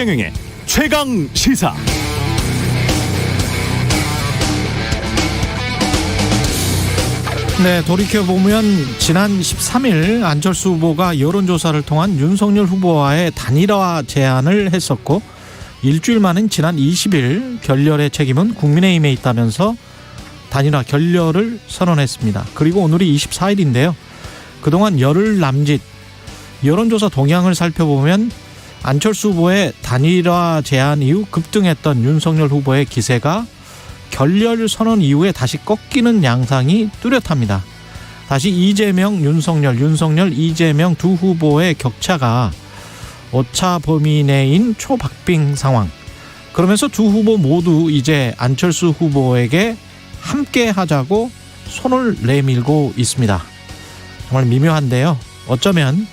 최경영의 최강 시사. 네, 돌이켜보면 지난 13일 안철수 후보가 여론조사를 통한 윤석열 후보와의 단일화 제안을 했었고, 일주일 만인 지난 20일 결렬의 책임은 국민의힘에 있다면서 단일화 결렬을 선언했습니다. 그리고 오늘이 24일인데요. 그동안 열흘 남짓 여론조사 동향을 살펴보면 안철수 후보의 단일화 제안 이후 급등했던 윤석열 후보의 기세가 결렬 선언 이후에 다시 꺾이는 양상이 뚜렷합니다. 다시 이재명, 윤석열, 이재명 두 후보의 격차가 오차 범위 내인 초박빙 상황. 그러면서 두 후보 모두 이제 안철수 후보에게 함께 하자고 손을 내밀고 있습니다. 정말 미묘한데요. 어쩌면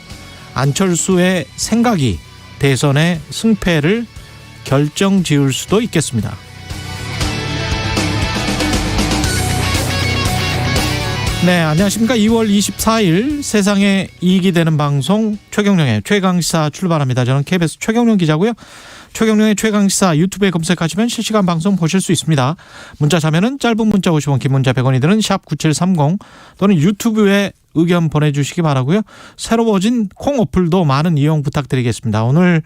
안철수의 생각이 대선의 승패를 결정지을 수도 있겠습니다. 네, 안녕하십니까. 2월 24일 세상에 이익이 되는 방송 최경영의 최강시사 출발합니다. 저는 KBS 최경영 기자고요. 최경영의 최강시사 유튜브에 검색하시면 실시간 방송 보실 수 있습니다. 문자 자면은 짧은 문자 50원, 긴 문자 100원이 드는 샵 9730 또는 유튜브에 의견 보내주시기 바라고요. 새로워진 콩 어플도 많은 이용 부탁드리겠습니다. 오늘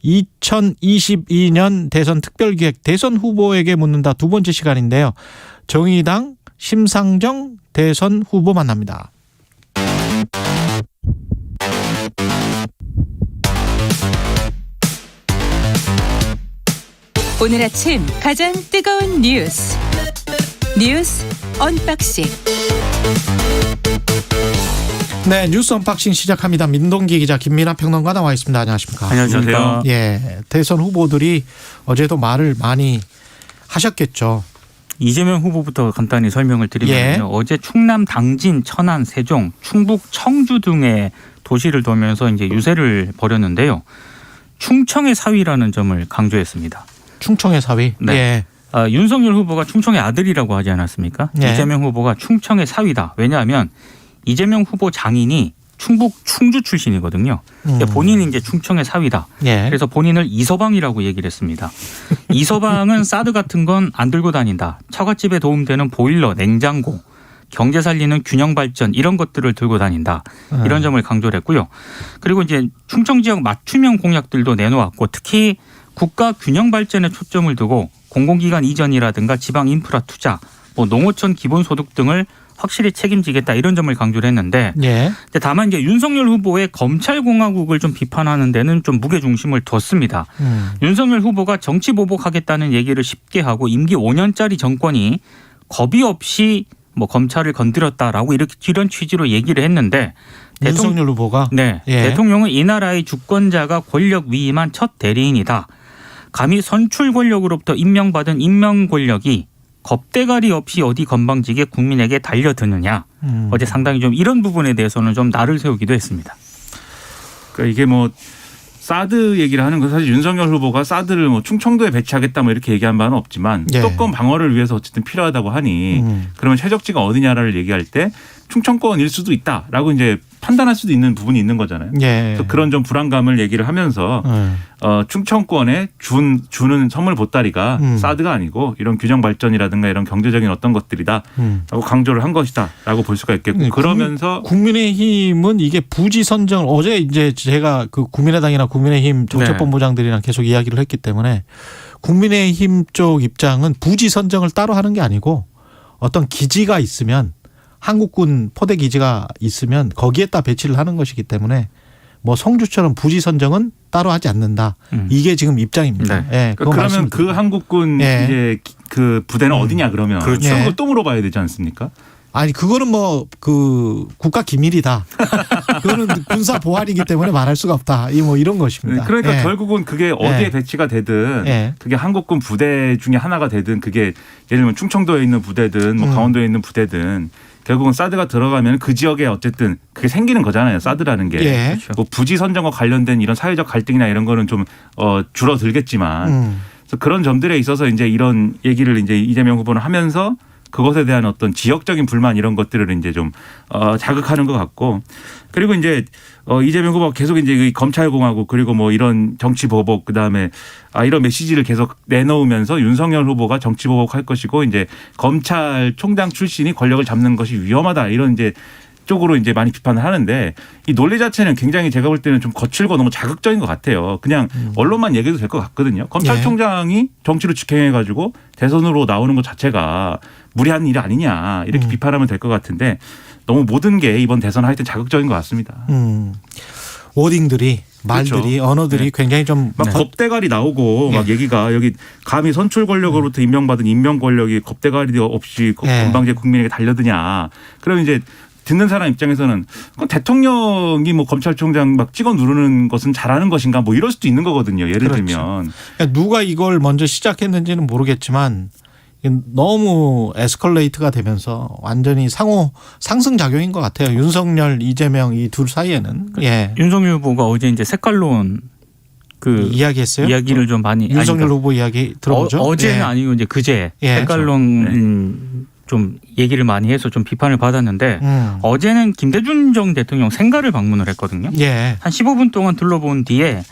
2022년 대선 특별기획 대선 후보에게 묻는다 두 번째 시간인데요. 정의당 심상정 대선 후보 만납니다. 오늘 아침 가장 뜨거운 뉴스 언박싱. 네, 뉴스 언박싱 시작합니다. 민동기 기자, 김민하 평론가 나와 있습니다. 안녕하십니까? 안녕하세요. 예, 대선 후보들이 어제도 말을 많이 하셨겠죠. 이재명 후보부터 간단히 설명을 드리면요. 예. 어제 충남 당진, 천안, 세종, 충북 청주 등의 도시를 돌면서 이제 유세를 벌였는데요. 충청의 사위라는 점을 강조했습니다. 충청의 사위. 네. 예. 윤석열 후보가 충청의 아들이라고 하지 않았습니까? 예. 이재명 후보가 충청의 사위다. 왜냐하면 이재명 후보 장인이 충북 충주 출신이거든요. 근데 본인이 이제 충청의 사위다. 예. 그래서 본인을 이서방이라고 얘기를 했습니다. 이서방은 사드 같은 건 안 들고 다닌다. 처갓집에 도움되는 보일러, 냉장고, 경제 살리는 균형 발전 이런 것들을 들고 다닌다. 이런 점을 강조를 했고요. 그리고 이제 충청 지역 맞춤형 공약들도 내놓았고, 특히 국가 균형 발전에 초점을 두고 공공기관 이전이라든가 지방 인프라 투자, 농어촌 기본소득 등을 확실히 책임지겠다 이런 점을 강조를 했는데, 예. 다만 이제 윤석열 후보의 검찰공화국을 좀 비판하는 데는 좀 무게 중심을 뒀습니다. 윤석열 후보가 정치 보복하겠다는 얘기를 쉽게 하고 임기 5년짜리 정권이 겁이 없이 검찰을 건드렸다라고 이런 취지로 얘기를 했는데, 윤석열 후보가 네, 예. 대통령은 이 나라의 주권자가 권력 위임한 첫 대리인이다. 감히 선출 권력으로부터 임명받은 임명 권력이 겁대가리 없이 어디 건방지게 국민에게 달려드느냐. 어제 상당히 좀 이런 부분에 대해서는 좀 날을 세우기도 했습니다. 그러니까 이게 사드 얘기를 하는 거, 사실 윤석열 후보가 사드를 충청도에 배치하겠다 이렇게 얘기한 바는 없지만 예. 수도권 방어를 위해서 어쨌든 필요하다고 하니 그러면 최적지가 어디냐를 얘기할 때 충청권일 수도 있다라고 이제 판단할 수도 있는 부분이 있는 거잖아요. 예. 그래서 그런 좀 불안감을 얘기를 하면서 충청권에 주는 선물 보따리가 사드가 아니고 이런 균형 발전이라든가 이런 경제적인 어떤 것들이다라고 강조를 한 것이다라고 볼 수가 있겠고, 그러면서 국민의힘은 이게 부지 선정을 어제 이제 제가 그 국민의당이나 국민의힘 정책본부장들이랑 계속 이야기를 했기 때문에 국민의힘 쪽 입장은 부지 선정을 따로 하는 게 아니고 어떤 기지가 있으면, 한국군 포대 기지가 있으면 거기에다 배치를 하는 것이기 때문에 성주처럼 부지 선정은 따로 하지 않는다. 이게 지금 입장입니다. 네. 예, 그러면 그 한국군 예. 이제 그 부대는 어디냐 그러면 그렇죠. 그걸 또 물어봐야 되지 않습니까? 아니, 그거는 국가 기밀이다. 그거는 군사 보안이기 때문에 말할 수가 없다. 이런 것입니다. 그러니까 예. 결국은 그게 어디에 배치가 되든 예. 그게 한국군 부대 중에 하나가 되든, 그게 예를 들면 충청도에 있는 부대든 강원도에 있는 부대든 결국은 사드가 들어가면 그 지역에 어쨌든 그게 생기는 거잖아요. 사드라는 게. 예. 부지 선정과 관련된 이런 사회적 갈등이나 이런 거는 좀 줄어들겠지만 그래서 그런 점들에 있어서 이제 이런 얘기를 이제 이재명 후보는 하면서 그것에 대한 어떤 지역적인 불만 이런 것들을 이제 좀 자극하는 것 같고 그리고 이제 이재명 후보가 계속 이제 검찰공화국 그리고 뭐 이런 정치보복 그다음에 이런 메시지를 계속 내놓으면서 윤석열 후보가 정치보복할 것이고 이제 검찰총장 출신이 권력을 잡는 것이 위험하다 이런 이제 쪽으로 이제 많이 비판을 하는데 이 논리 자체는 굉장히 제가 볼 때는 좀 거칠고 너무 자극적인 것 같아요. 그냥 언론만 얘기해도 될 것 같거든요. 검찰총장이 정치로 직행해가지고 대선으로 나오는 것 자체가 무리한 일이 아니냐 이렇게 비판하면 될 것 같은데 너무 모든 게 이번 대선 하여튼 자극적인 것 같습니다. 워딩들이 말들이 그렇죠. 언어들이 네. 굉장히 좀 막 겁대가리 나오고 막 얘기가 여기 감히 선출 권력으로부터 임명받은 임명 권력이 겁대가리 없이 건방지게 국민에게 달려드냐. 그러면 이제 듣는 사람 입장에서는 대통령이 뭐 검찰총장 막 찍어 누르는 것은 잘하는 것인가 뭐 이럴 수도 있는 거거든요. 예를 그렇죠. 들면. 그러니까 누가 이걸 먼저 시작했는지는 모르겠지만 너무 에스컬레이트가 되면서 완전히 상승작용인 것 같아요. 윤석열, 이재명 이 둘 사이에는. 예. 윤석열 후보가 어제 이제 색깔론 이야기했어요? 이야기를 좀 많이 윤석열 후보 이야기 들어보죠. 어제는 예. 아니고 이제 그제 예. 색깔론 좀 얘기를 많이 해서 좀 비판을 받았는데 어제는 김대중 전 대통령 생가를 방문을 했거든요. 예. 한 15분 동안 둘러본 뒤에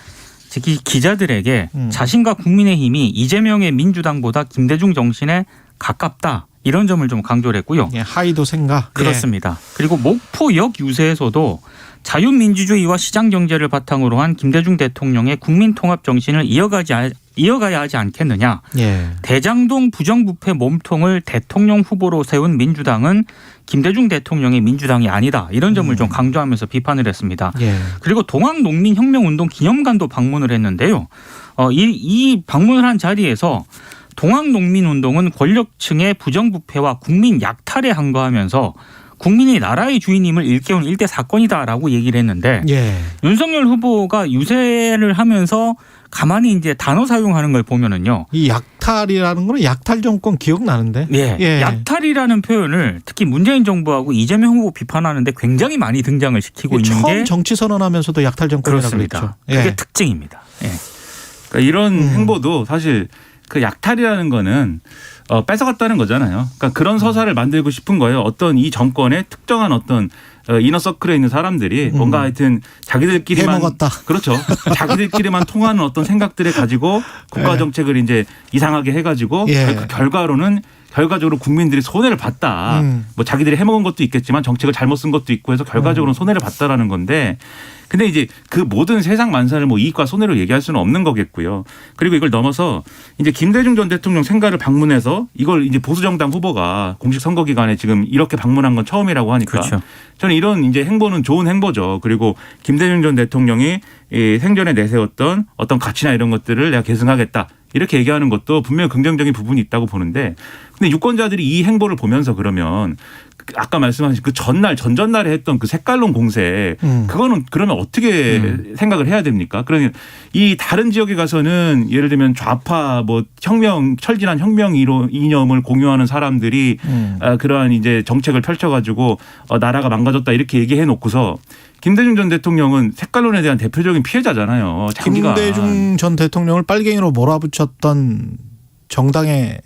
기자들에게 자신과 국민의힘이 이재명의 민주당보다 김대중 정신에 가깝다. 이런 점을 좀 강조를 했고요. 예. 하이도 생가. 그렇습니다. 그리고 목포역 유세에서도 자유민주주의와 시장경제를 바탕으로 한 김대중 대통령의 국민통합 정신을 이어가야 하지 않겠느냐. 예. 대장동 부정부패 몸통을 대통령 후보로 세운 민주당은 김대중 대통령의 민주당이 아니다. 이런 점을 좀 강조하면서 비판을 했습니다. 예. 그리고 동학농민혁명운동 기념관도 방문을 했는데요. 이 방문을 한 자리에서 동학농민운동은 권력층의 부정부패와 국민 약탈에 항거하면서 국민이 나라의 주인임을 일깨운 일대 사건이다라고 얘기를 했는데 예. 윤석열 후보가 유세를 하면서 가만히 이제 단어 사용하는 걸 보면은요. 이 약탈이라는 거는 약탈 정권 기억나는데. 예. 예. 약탈이라는 표현을 특히 문재인 정부하고 이재명 후보 비판하는데 굉장히 많이 등장을 시키고 있는 처음 게 정치 선언하면서 약탈 정권이라고 그렇습니다. 그랬죠. 그게 예. 특징입니다. 예. 그러니까 이런 행보도 사실 그 약탈이라는 거는 뺏어갔다는 거잖아요. 그러니까 그런 서사를 만들고 싶은 거예요. 어떤 이 정권의 특정한 어떤 이너서클에 있는 사람들이 뭔가 하여튼 자기들끼리만 해먹었다. 그렇죠. 자기들끼리만 통하는 어떤 생각들을 가지고 국가 정책을 이제 이상하게 해가지고 예. 그 결과로는 결과적으로 국민들이 손해를 봤다. 뭐 자기들이 해먹은 것도 있겠지만 정책을 잘못 쓴 것도 있고 해서 결과적으로 손해를 봤다라는 건데 근데 이제 그 모든 세상 만사를 뭐 이익과 손해로 얘기할 수는 없는 거겠고요. 그리고 이걸 넘어서 이제 김대중 전 대통령 생가를 방문해서 이걸 이제 보수정당 후보가 공식 선거 기간에 지금 이렇게 방문한 건 처음이라고 하니까 그렇죠. 저는 이런 이제 행보는 좋은 행보죠. 그리고 김대중 전 대통령이 생전에 내세웠던 어떤 가치나 이런 것들을 내가 계승하겠다. 이렇게 얘기하는 것도 분명히 긍정적인 부분이 있다고 보는데 근데 유권자들이 이 행보를 보면서 그러면 아까 말씀하신 그 전전날에 했던 그 색깔론 공세 그거는 그러면 어떻게 생각을 해야 됩니까? 그러니 이 다른 지역에 가서는 예를 들면 좌파 뭐 철진한 혁명 이념을 공유하는 사람들이 그러한 이제 정책을 펼쳐가지고 나라가 망가졌다 이렇게 얘기해 놓고서 김대중 전 대통령은 색깔론에 대한 대표적인 피해자잖아요. 장기간. 김대중 전 대통령을 빨갱이로 몰아붙였던 정당의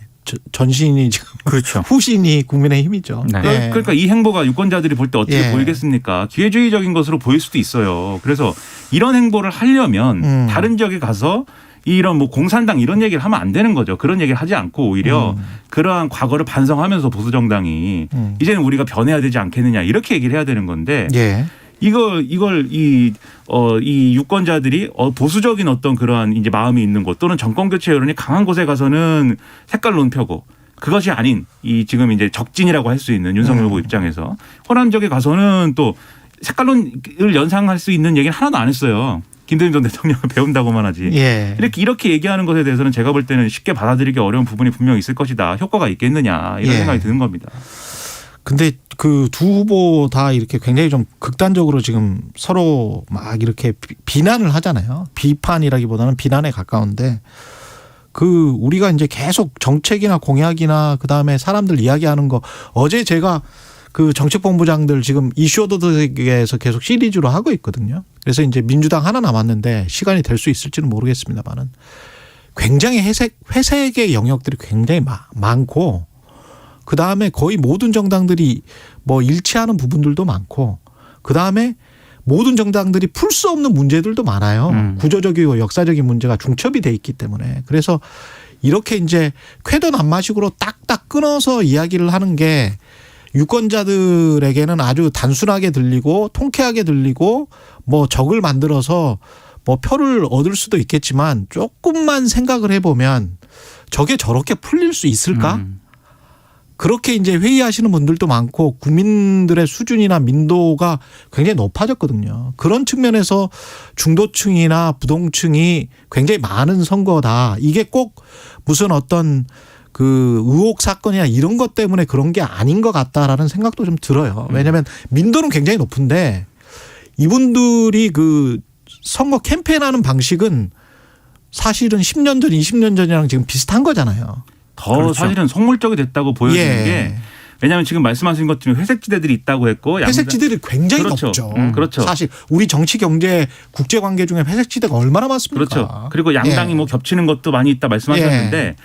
전신이 지금 그렇죠. 후신이 국민의힘이죠. 네. 예. 그러니까 이 행보가 유권자들이 볼 때 어떻게 예. 보이겠습니까? 기회주의적인 것으로 보일 수도 있어요. 그래서 이런 행보를 하려면 다른 지역에 가서 이런 뭐 공산당 이런 얘기를 하면 안 되는 거죠. 그런 얘기를 하지 않고 오히려 그러한 과거를 반성하면서 보수정당이 이제는 우리가 변해야 되지 않겠느냐 이렇게 얘기를 해야 되는 건데 예. 이걸 이 유권자들이 보수적인 어떤 그러한 이제 마음이 있는 곳 또는 정권 교체 여론이 강한 곳에 가서는 색깔론 펴고 그것이 아닌 이 지금 이제 적진이라고 할 수 있는 윤석열 후보 입장에서 호남 지역에 가서는 또 색깔론을 연상할 수 있는 얘기는 하나도 안 했어요. 김대중 전 대통령을 배운다고만 하지. 예. 이렇게 얘기하는 것에 대해서는 제가 볼 때는 쉽게 받아들이기 어려운 부분이 분명히 있을 것이다. 효과가 있겠느냐 이런 예. 생각이 드는 겁니다. 근데 그 두 후보 다 이렇게 굉장히 좀 극단적으로 지금 서로 막 이렇게 비난을 하잖아요. 비판이라기보다는 비난에 가까운데 그 우리가 이제 계속 정책이나 공약이나 그다음에 사람들 이야기하는 거 어제 제가 그 정책본부장들 지금 이슈오더에서 계속 시리즈로 하고 있거든요. 그래서 이제 민주당 하나 남았는데 시간이 될 수 있을지는 모르겠습니다만은 굉장히 회색의 영역들이 굉장히 많고 그다음에 거의 모든 정당들이 뭐 일치하는 부분들도 많고 그다음에 모든 정당들이 풀 수 없는 문제들도 많아요. 구조적이고 역사적인 문제가 중첩이 돼 있기 때문에. 그래서 이렇게 이제 쾌도난마식으로 딱딱 끊어서 이야기를 하는 게 유권자들에게는 아주 단순하게 들리고 통쾌하게 들리고 뭐 적을 만들어서 뭐 표를 얻을 수도 있겠지만 조금만 생각을 해보면 저게 저렇게 풀릴 수 있을까? 그렇게 이제 회의하시는 분들도 많고 국민들의 수준이나 민도가 굉장히 높아졌거든요. 그런 측면에서 중도층이나 부동층이 굉장히 많은 선거다. 이게 꼭 무슨 어떤 그 의혹 사건이나 이런 것 때문에 그런 게 아닌 것 같다라는 생각도 좀 들어요. 왜냐하면 민도는 굉장히 높은데 이분들이 그 선거 캠페인하는 방식은 사실은 10년 전, 20년 전이랑 지금 비슷한 거잖아요. 더 그렇죠. 사실은 속물적이 됐다고 보여지는 예. 게 왜냐하면 지금 말씀하신 것 중에 회색지대들이 있다고 했고 회색지대들이 굉장히 그렇죠. 높죠. 그렇죠. 사실 우리 정치, 경제, 국제관계 중에 회색지대가 얼마나 많습니까? 그렇죠. 그리고 양당이 예. 뭐 겹치는 것도 많이 있다 말씀하셨는데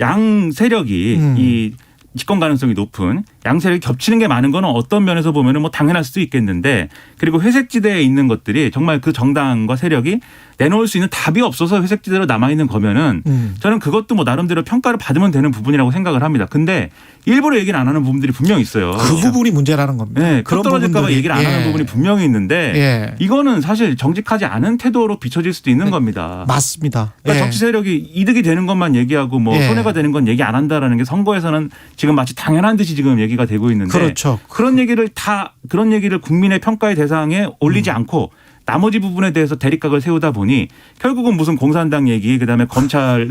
양 세력이 이 집권 가능성이 높은 양 세력이 겹치는 게 많은 거는 어떤 면에서 보면은 뭐 당연할 수도 있겠는데 그리고 회색지대에 있는 것들이 정말 그 정당과 세력이 내놓을 수 있는 답이 없어서 회색지대로 남아있는 거면은 저는 그것도 뭐 나름대로 평가를 받으면 되는 부분이라고 생각을 합니다. 근데 일부러 얘기를 안 하는 부분들이 분명히 있어요. 그 부분이 문제라는 겁니다. 네, 그런 떨어질까 봐 부분들이. 얘기를 안 하는 부분이 분명히 있는데 예. 이거는 사실 정직하지 않은 태도로 비춰질 수도 있는 겁니다. 맞습니다. 그러니까 예. 정치 세력이 이득이 되는 것만 얘기하고 뭐 예. 손해가 되는 건 얘기 안 한다라는 게 선거에서는 지금 마치 당연한 듯이 지금 얘기가 되고 있는데 그렇죠. 그런 얘기를 국민의 평가의 대상에 올리지 않고 나머지 부분에 대해서 대립각을 세우다 보니 결국은 무슨 공산당 얘기 그다음에 검찰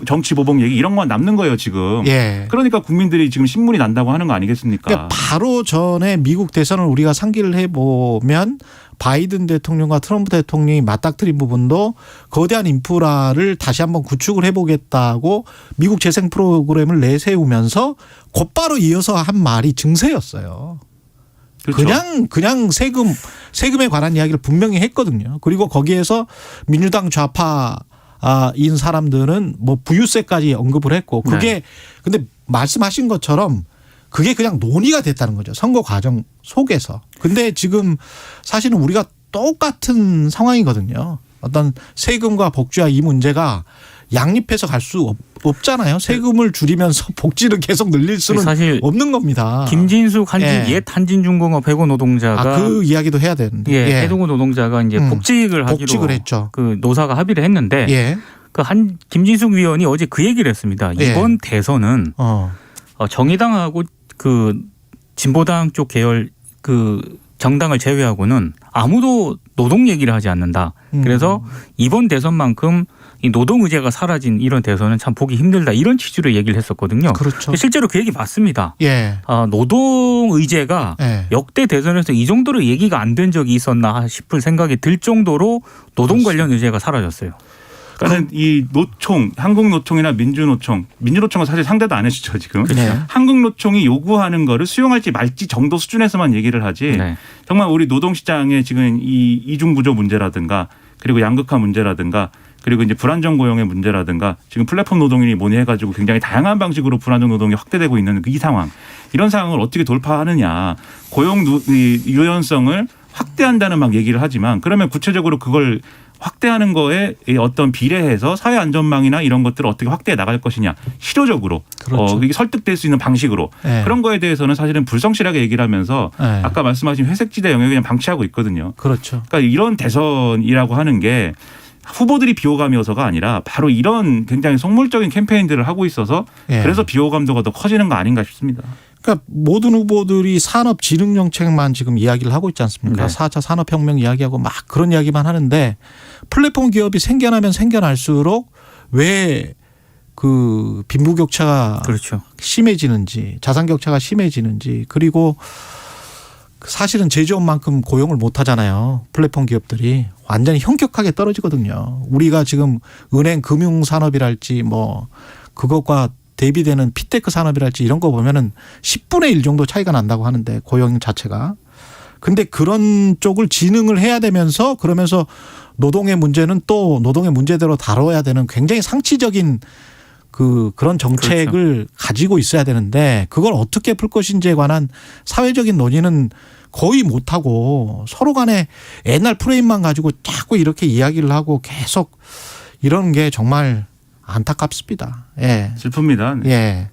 정치 보복 얘기 이런 것만 남는 거예요 지금. 예. 그러니까 국민들이 지금 신문이 난다고 하는 거 아니겠습니까? 그러니까 바로 전에 미국 대선을 우리가 상기를 해보면 바이든 대통령과 트럼프 대통령이 맞닥뜨린 부분도 거대한 인프라를 다시 한번 구축을 해보겠다고 미국 재생 프로그램을 내세우면서 곧바로 이어서 한 말이 증세였어요. 그렇죠. 그냥 세금에 관한 이야기를 분명히 했거든요. 그리고 거기에서 민주당 좌파인 사람들은 뭐 부유세까지 언급을 했고 그게 네. 근데 말씀하신 것처럼 그게 그냥 논의가 됐다는 거죠. 선거 과정 속에서. 근데 지금 사실은 우리가 똑같은 상황이거든요. 어떤 세금과 복지와 이 문제가 양립해서 갈 수 없잖아요. 세금을 줄이면서 복지를 계속 늘릴 수는 사실 없는 겁니다. 김진숙 예. 옛 한진중공업 해고 노동자가 그 이야기도 해야 되는데. 예, 해고 노동자가 이제 복직을 하기로 복직을 했죠. 그 노사가 합의를 했는데 예. 그 김진숙 위원이 어제 그 얘기를 했습니다. 예. 이번 대선은 정의당하고 그 진보당 쪽 계열 그 정당을 제외하고는 아무도 노동 얘기를 하지 않는다. 그래서 이번 대선만큼 이 노동 의제가 사라진 이런 대선은 참 보기 힘들다. 이런 취지로 얘기를 했었거든요. 그렇죠. 실제로 그 얘기 맞습니다. 예. 노동 의제가 예. 역대 대선에서 이 정도로 얘기가 안 된 적이 있었나 싶을 생각이 들 정도로 노동 관련 의제가 사라졌어요. 그러니까 이 노총, 한국노총이나 민주노총은 사실 상대도 안 해주죠 지금. 네. 한국노총이 요구하는 거를 수용할지 말지 정도 수준에서만 얘기를 하지. 네. 정말 우리 노동시장의 지금 이 이중구조 문제라든가 그리고 양극화 문제라든가 그리고 이제 불안정 고용의 문제라든가 지금 플랫폼 노동인이 뭐니 해가지고 굉장히 다양한 방식으로 불안정 노동이 확대되고 있는 이 상황. 이런 상황을 어떻게 돌파하느냐. 고용 유연성을 확대한다는 막 얘기를 하지만 그러면 구체적으로 그걸 확대하는 거에 어떤 비례해서 사회 안전망이나 이런 것들을 어떻게 확대해 나갈 것이냐 실효적으로 그렇죠. 이게 설득될 수 있는 방식으로 네. 그런 거에 대해서는 사실은 불성실하게 얘기를 하면서 네. 아까 말씀하신 회색지대 영역을 그냥 방치하고 있거든요. 그렇죠. 그러니까 이런 대선이라고 하는 게 후보들이 비호감이어서가 아니라 바로 이런 굉장히 속물적인 캠페인들을 하고 있어서 예. 그래서 비호감도가 더 커지는 거 아닌가 싶습니다. 그러니까 모든 후보들이 산업진흥정책만 지금 이야기를 하고 있지 않습니까? 네. 4차 산업혁명 이야기하고 막 그런 이야기만 하는데 플랫폼 기업이 생겨나면 생겨날수록 왜 그 빈부격차가 그렇죠. 심해지는지 자산격차가 심해지는지 그리고 사실은 제조업만큼 고용을 못 하잖아요. 플랫폼 기업들이 완전히 현격하게 떨어지거든요. 우리가 지금 은행 금융산업이랄지 뭐 그것과 대비되는 피테크 산업이랄지 이런 거 보면은 10분의 1 정도 차이가 난다고 하는데 고용 자체가. 근데 그런 쪽을 진흥을 해야 되면서 그러면서 노동의 문제는 또 노동의 문제대로 다뤄야 되는 굉장히 상치적인 그런 정책을 그렇죠. 가지고 있어야 되는데 그걸 어떻게 풀 것인지에 관한 사회적인 논의는 거의 못하고 서로 간에 옛날 프레임만 가지고 자꾸 이렇게 이야기를 하고 계속 이러는 게 정말 안타깝습니다. 예. 슬픕니다. 네. 예.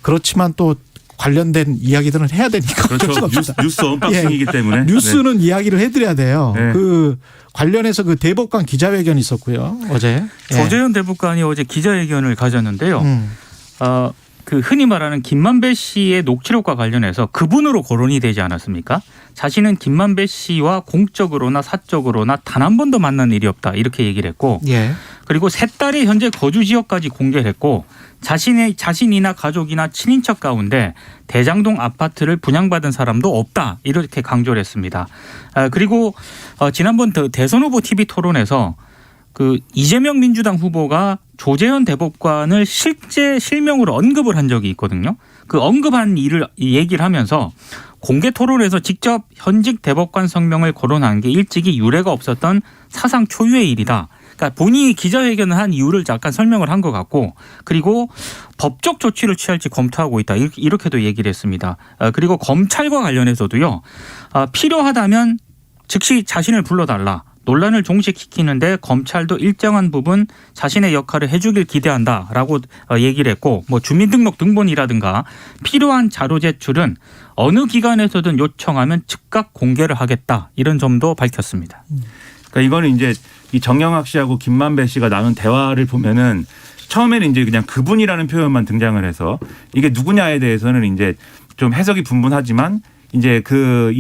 그렇지만 또 관련된 이야기들은 해야 되니까. 그렇죠. 뉴스 언박싱이기 때문에. 뉴스는 이야기를 해드려야 돼요. 네. 그 관련해서 그 대법관 기자회견 있었고요. 어제. 조재현 대법관이 어제 기자회견을 가졌는데요. 그 흔히 말하는 김만배 씨의 녹취록과 관련해서 그분으로 거론이 되지 않았습니까? 자신은 김만배 씨와 공적으로나 사적으로나 단 한 번도 만난 일이 없다 이렇게 얘기를 했고 예. 그리고 세 딸의 현재 거주 지역까지 공개를 했고 자신이나 가족이나 친인척 가운데 대장동 아파트를 분양받은 사람도 없다 이렇게 강조를 했습니다. 그리고 지난번 대선 후보 TV 토론에서 그 이재명 민주당 후보가 조재현 대법관을 실명으로 언급을 한 적이 있거든요. 그 언급한 일을 얘기를 하면서 공개 토론에서 직접 현직 대법관 성명을 거론한 게 일찍이 유례가 없었던 사상 초유의 일이다. 그러니까 본인이 기자회견을 한 이유를 잠깐 설명을 한 것 같고 그리고 법적 조치를 취할지 검토하고 있다. 이렇게도 얘기를 했습니다. 그리고 검찰과 관련해서도요. 필요하다면 즉시 자신을 불러달라. 논란을 종식시키는데 검찰도 일정한 부분 자신의 역할을 해주길 기대한다라고 얘기를 했고 뭐 주민등록 등본이라든가 필요한 자료 제출은 어느 기관에서든 요청하면 즉각 공개를 하겠다 이런 점도 밝혔습니다. 그러니까 이거는 이제 이 정영학 씨하고 김만배 씨가 나눈 대화를 보면은 처음에는 이제 그냥 그분이라는 표현만 등장을 해서 이게 누구냐에 대해서는 이제 좀 해석이 분분하지만 이제 그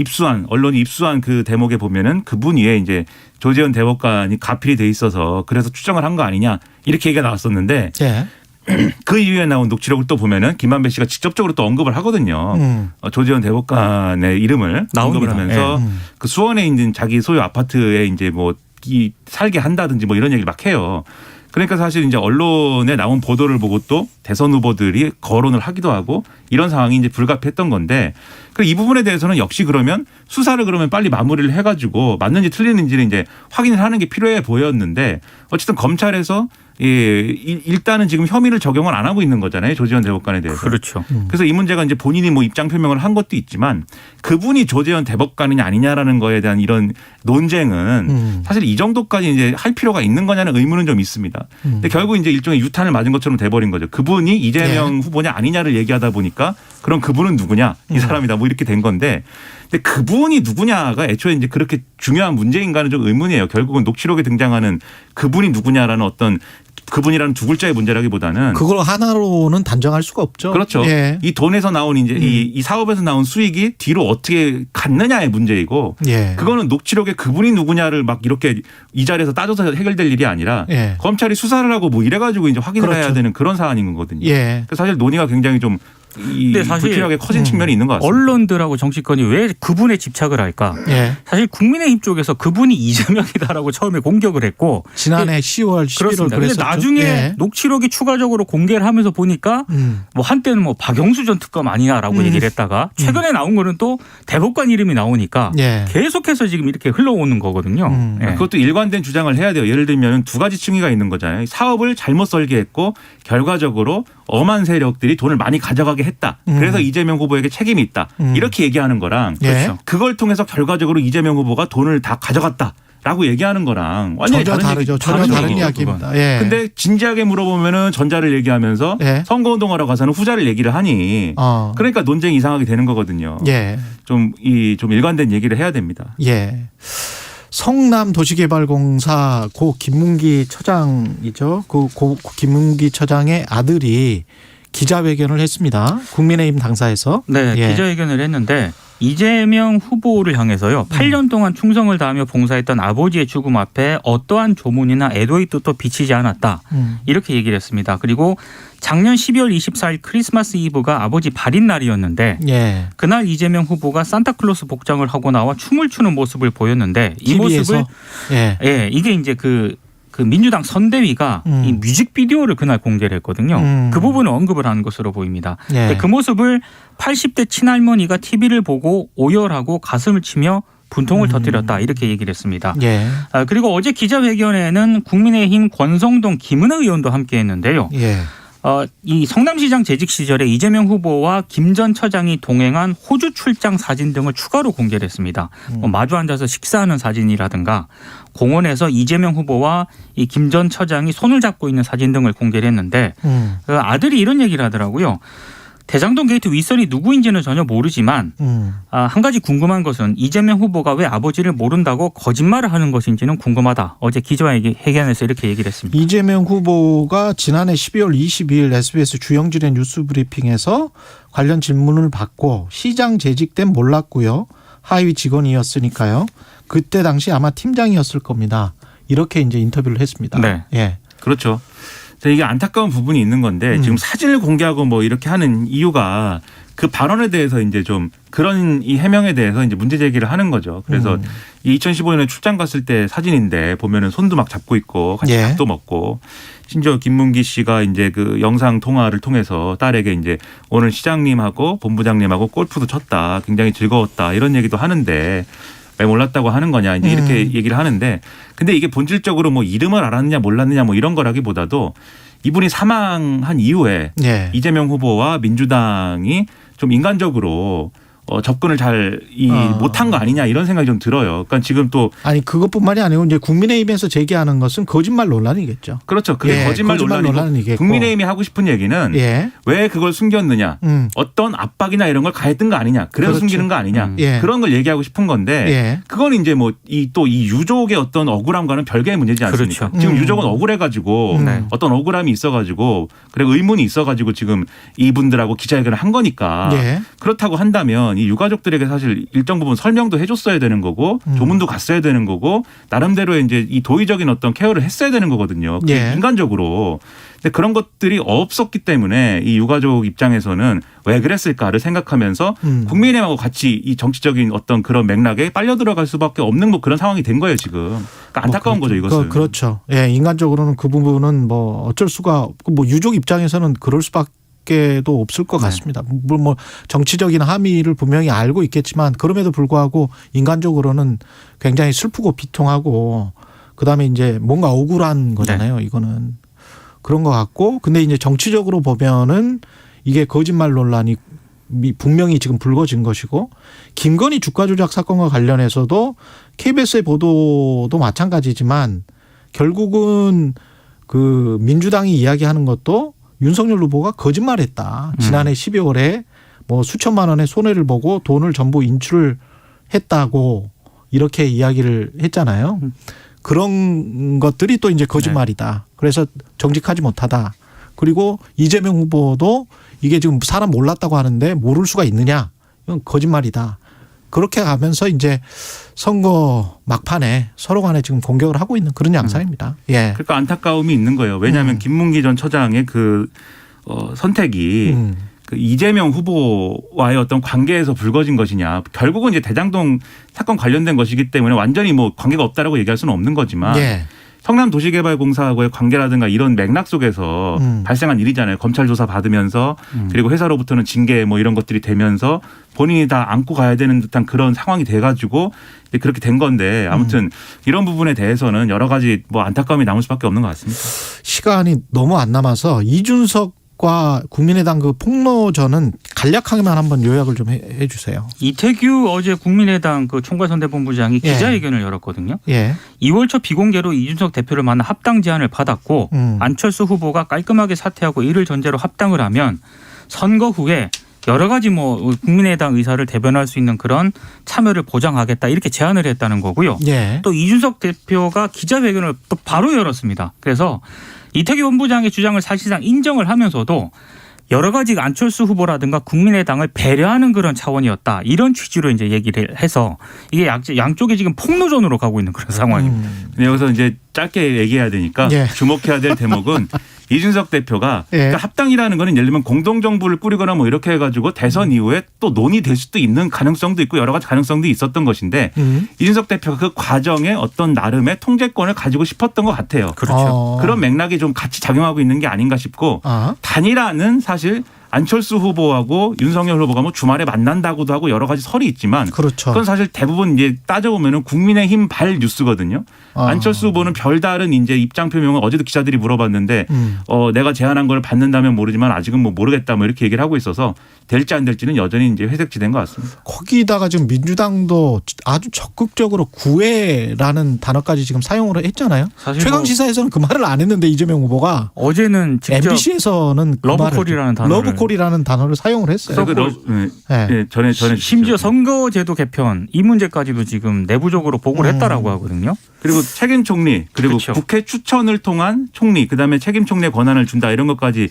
언론이 입수한 그 대목에 보면은 그분 위에 이제 조재현 대법관이 가필이 돼 있어서 그래서 추정을 한 거 아니냐 이렇게 얘기가 나왔었는데 예. 그 이후에 나온 녹취록을 또 보면은 김만배 씨가 직접적으로 또 언급을 하거든요. 조재현 대법관의 이름을 나옵니다. 언급을 하면서 그 수원에 있는 자기 소유 아파트에 이제 뭐 살게 한다든지 뭐 이런 얘기를 막 해요. 그러니까 사실 이제 언론에 나온 보도를 보고 또 대선 후보들이 거론을 하기도 하고 이런 상황이 이제 불가피했던 건데 이 부분에 대해서는 역시 그러면 수사를 그러면 빨리 마무리를 해가지고 맞는지 틀리는지를 이제 확인을 하는 게 필요해 보였는데 어쨌든 검찰에서 일단은 지금 혐의를 적용을 안 하고 있는 거잖아요. 조재현 대법관에 대해서. 그렇죠. 그래서 이 문제가 이제 본인이 뭐 입장 표명을 한 것도 있지만 그분이 조재현 대법관이냐 아니냐라는 거에 대한 이런 논쟁은 사실 이 정도까지 이제 할 필요가 있는 거냐는 의문은 좀 있습니다. 근데 결국 이제 일종의 유탄을 맞은 것처럼 돼버린 거죠. 그분이 이재명 후보냐 아니냐를 얘기하다 보니까 그럼 그분은 누구냐 이 사람이다 뭐 이렇게 된 건데 근데 그분이 누구냐가 애초에 이제 그렇게 중요한 문제인가는 좀 의문이에요. 결국은 녹취록에 등장하는 그분이 누구냐라는 어떤 그분이라는 두 글자의 문제라기보다는 그걸 하나로는 단정할 수가 없죠. 그렇죠. 예. 이 돈에서 나온 이제 이 사업에서 나온 수익이 뒤로 어떻게 갔느냐의 문제이고 예. 그거는 녹취록에 그분이 누구냐를 막 이렇게 이 자리에서 따져서 해결될 일이 아니라 예. 검찰이 수사를 하고 뭐 이래가지고 이제 확인을 그렇죠. 해야 되는 그런 사안인 거거든요. 예. 그래서 사실 논의가 굉장히 좀 근데 사실 불필요하게 커진 측면이 있는 것 같습니다. 언론들하고 정치권이 왜 그분에 집착을 할까? 예. 사실 국민의힘 쪽에서 그분이 이재명이다라고 처음에 공격을 했고 지난해 10월, 11월 그렇습니다. 근데 그랬었죠. 나중에 예. 녹취록이 추가적으로 공개를 하면서 보니까 뭐 한때는 뭐 박영수 전 특검 아니냐라고 얘기를 했다가 최근에 나온 거는 또 대법관 이름이 나오니까 예. 계속해서 지금 이렇게 흘러오는 거거든요. 예. 그것도 일관된 주장을 해야 돼요. 예를 들면 두 가지 층위가 있는 거잖아요. 사업을 잘못 설계했고 결과적으로 엄한 세력들이 돈을 많이 가져가게 했다. 그래서 이재명 후보에게 책임이 있다. 이렇게 얘기하는 거랑 예. 그걸 통해서 결과적으로 이재명 후보가 돈을 다 가져갔다. 라고 얘기하는 거랑 완전히 전혀 다르죠. 전혀 다른 얘기죠, 이야기입니다. 그건. 예. 근데 진지하게 물어보면은 전자를 얘기하면서 예. 선거운동하러 가서는 후자를 얘기를 하니 그러니까 논쟁이 이상하게 되는 거거든요. 예. 좀 일관된 얘기를 해야 됩니다. 예. 성남도시개발공사 고 김문기 처장이죠. 고 김문기 처장의 아들이 기자회견을 했습니다. 국민의힘 당사에서. 네, 예. 기자회견을 했는데 이재명 후보를 향해서요. 8년 동안 충성을 다하며 봉사했던 아버지의 죽음 앞에 어떠한 조문이나 애도의 뜻도 비치지 않았다. 이렇게 얘기를 했습니다. 그리고 작년 12월 24일 크리스마스 이브가 아버지 발인 날이었는데 예. 그날 이재명 후보가 산타클로스 복장을 하고 나와 춤을 추는 모습을 보였는데 이 TV에서? 모습을 예. 이게 이제 그 민주당 선대위가 이 뮤직비디오를 그날 공개를 했거든요. 그 부분을 언급을 한 것으로 보입니다. 예. 그 모습을 80대 친할머니가 TV를 보고 오열하고 가슴을 치며 분통을 터뜨렸다 이렇게 얘기를 했습니다. 예. 그리고 어제 기자회견에는 국민의힘 권성동 김은혜 의원도 함께했는데요. 예. 이 성남시장 재직 시절에 이재명 후보와 김 전 처장이 동행한 호주 출장 사진 등을 추가로 공개를 했습니다. 마주 앉아서 식사하는 사진이라든가 공원에서 이재명 후보와 이 김 전 처장이 손을 잡고 있는 사진 등을 공개를 했는데 아들이 이런 얘기를 하더라고요. 대장동 게이트 윗선이 누구인지는 전혀 모르지만 한 가지 궁금한 것은 이재명 후보가 왜 아버지를 모른다고 거짓말을 하는 것인지는 궁금하다. 어제 기자회견에서 이렇게 얘기를 했습니다. 이재명 후보가 지난해 12월 22일 SBS 주영진의 뉴스 브리핑에서 관련 질문을 받고 시장 재직 땐 몰랐고요. 하위 직원이었으니까요. 그때 당시 아마 팀장이었을 겁니다. 이렇게 이제 인터뷰를 했습니다. 네. 예. 그렇죠. 이게 안타까운 부분이 있는 건데 지금 사진을 공개하고 뭐 이렇게 하는 이유가 그 발언에 대해서 이제 좀 그런 이 해명에 대해서 이제 문제 제기를 하는 거죠. 그래서 2015년에 출장 갔을 때 사진인데 보면은 손도 막 잡고 있고 같이 예. 밥도 먹고 심지어 김문기 씨가 이제 그 영상 통화를 통해서 딸에게 이제 오늘 시장님하고 본부장님하고 골프도 쳤다. 굉장히 즐거웠다. 이런 얘기도 하는데 왜 몰랐다고 하는 거냐 이제 이렇게 얘기를 하는데 근데 이게 본질적으로 뭐 이름을 알았느냐 몰랐느냐 뭐 이런 거라기보다도 이분이 사망한 이후에 예. 이재명 후보와 민주당이 좀 인간적으로 접근을 잘 못한 거 아니냐 이런 생각이 좀 들어요. 그러니까 지금 또 아니 그것뿐만이 아니고 이제 국민의힘에서 제기하는 것은 거짓말 논란이겠죠. 그렇죠. 그게 예, 거짓말 논란이고 국민의힘이 하고 싶은 얘기는 예. 왜 그걸 숨겼느냐, 어떤 압박이나 이런 걸 가했던 거 아니냐, 그래서 그렇죠. 숨기는 거 아니냐 예. 그런 걸 얘기하고 싶은 건데 예. 그건 이제 뭐 이 유족의 어떤 억울함과는 별개의 문제지 않습니까? 그렇죠. 지금 유족은 억울해가지고 어떤 억울함이 있어가지고 그리고 의문이 있어가지고 지금 이분들하고 기자회견을 한 거니까 예. 그렇다고 한다면 이 유가족들에게 사실 일정 부분 설명도 해줬어야 되는 거고 조문도 갔어야 되는 거고 나름대로의 이제 이 도의적인 어떤 케어를 했어야 되는 거거든요. 예. 인간적으로. 근데 그런 것들이 없었기 때문에 이 유가족 입장에서는 왜 그랬을까를 생각하면서 국민의힘하고 같이 이 정치적인 어떤 그런 맥락에 빨려 들어갈 수밖에 없는 뭐 그런 상황이 된 거예요 지금. 그러니까 안타까운 거죠 이것은. 그렇죠. 예, 인간적으로는 그 부분은 뭐 어쩔 수가 없고 뭐 유족 입장에서는 그럴 수밖에도 없을 것 같습니다. 물론 뭐 정치적인 함의를 분명히 알고 있겠지만 그럼에도 불구하고 인간적으로는 굉장히 슬프고 비통하고 그다음에 이제 뭔가 억울한 거잖아요. 네. 이거는. 그런 것 같고 근데 이제 정치적으로 보면은 이게 거짓말 논란이 분명히 지금 불거진 것이고 김건희 주가 조작 사건과 관련해서도 KBS의 보도도 마찬가지지만 결국은 그 민주당이 이야기하는 것도 윤석열 후보가 거짓말했다. 지난해 12월에 뭐 수천만 원의 손해를 보고 돈을 전부 인출을 했다고 이렇게 이야기를 했잖아요. 그런 것들이 또 이제 거짓말이다. 그래서 정직하지 못하다. 그리고 이재명 후보도 이게 지금 사람 몰랐다고 하는데 모를 수가 있느냐. 이건 거짓말이다. 그렇게 가면서 이제 선거 막판에 서로 간에 지금 공격을 하고 있는 그런 양상입니다. 예. 그러니까 안타까움이 있는 거예요. 왜냐하면 김문기 전 처장의 그 선택이 그 이재명 후보와의 어떤 관계에서 불거진 것이냐. 결국은 이제 대장동 사건 관련된 것이기 때문에 완전히 뭐 관계가 없다라고 얘기할 수는 없는 거지만 예. 성남도시개발공사하고의 관계라든가 이런 맥락 속에서 발생한 일이잖아요. 검찰 조사 받으면서 그리고 회사로부터는 징계 뭐 이런 것들이 되면서 본인이 다 안고 가야 되는 듯한 그런 상황이 돼가지고 그렇게 된 건데 아무튼 이런 부분에 대해서는 여러 가지 뭐 안타까움이 남을 수밖에 없는 것 같습니다. 시간이 너무 안 남아서 이준석과 국민의당 그 폭로전은 간략하게만 한번 요약을 좀 해 주세요. 이태규 어제 국민의당 그 총괄선대본부장이 기자회견을 열었거든요. 예. 2월 초 비공개로 이준석 대표를 만나 합당 제안을 받았고 안철수 후보가 깔끔하게 사퇴하고 이를 전제로 합당을 하면 선거 후에 여러 가지 뭐 국민의당 의사를 대변할 수 있는 그런 참여를 보장하겠다 이렇게 제안을 했다는 거고요. 예. 또 이준석 대표가 기자회견을 또 바로 열었습니다. 그래서 이태규 본부장의 주장을 사실상 인정을 하면서도 여러 가지 안철수 후보라든가 국민의당을 배려하는 그런 차원이었다. 이런 취지로 이제 얘기를 해서 이게 양쪽이 지금 폭로전으로 가고 있는 그런 상황입니다. 근데 여기서 이제 짧게 얘기해야 되니까 예. 주목해야 될 대목은 이준석 대표가 예. 그러니까 합당이라는 거는 예를 들면 공동정부를 꾸리거나 뭐 이렇게 해가지고 대선 이후에 또 논의될 수도 있는 가능성도 있고 여러 가지 가능성도 있었던 것인데 이준석 대표가 그 과정에 어떤 나름의 통제권을 가지고 싶었던 것 같아요. 그렇죠. 그런 맥락이 좀 같이 작용하고 있는 게 아닌가 싶고 단일화는 사실 안철수 후보하고 윤석열 후보가 뭐 주말에 만난다고도 하고 여러 가지 설이 있지만 그렇죠. 그건 사실 대부분 이제 따져보면은 국민의힘 발 뉴스거든요. 안철수 후보는 별다른 이제 입장 표명을 어제도 기자들이 물어봤는데 내가 제안한 걸 받는다면 모르지만 아직은 뭐 모르겠다 뭐 이렇게 얘기를 하고 있어서 될지 안 될지는 여전히 이제 회색지대인 것 같습니다. 거기다가 지금 민주당도 아주 적극적으로 구애라는 단어까지 지금 사용을 했잖아요. 최강 시사에서는 그 말을 안 했는데 이재명 후보가 어제는 직접 MBC에서는 그 러브콜이라는 단어를 사용을 했어요. 전에 심지어 선거제도 개편 이 문제까지도 지금 내부적으로 보고를 했다라고 하거든요. 그리고 책임 총리 그리고 그렇죠. 국회 추천을 통한 총리 그다음에 책임 총리의 권한을 준다 이런 것까지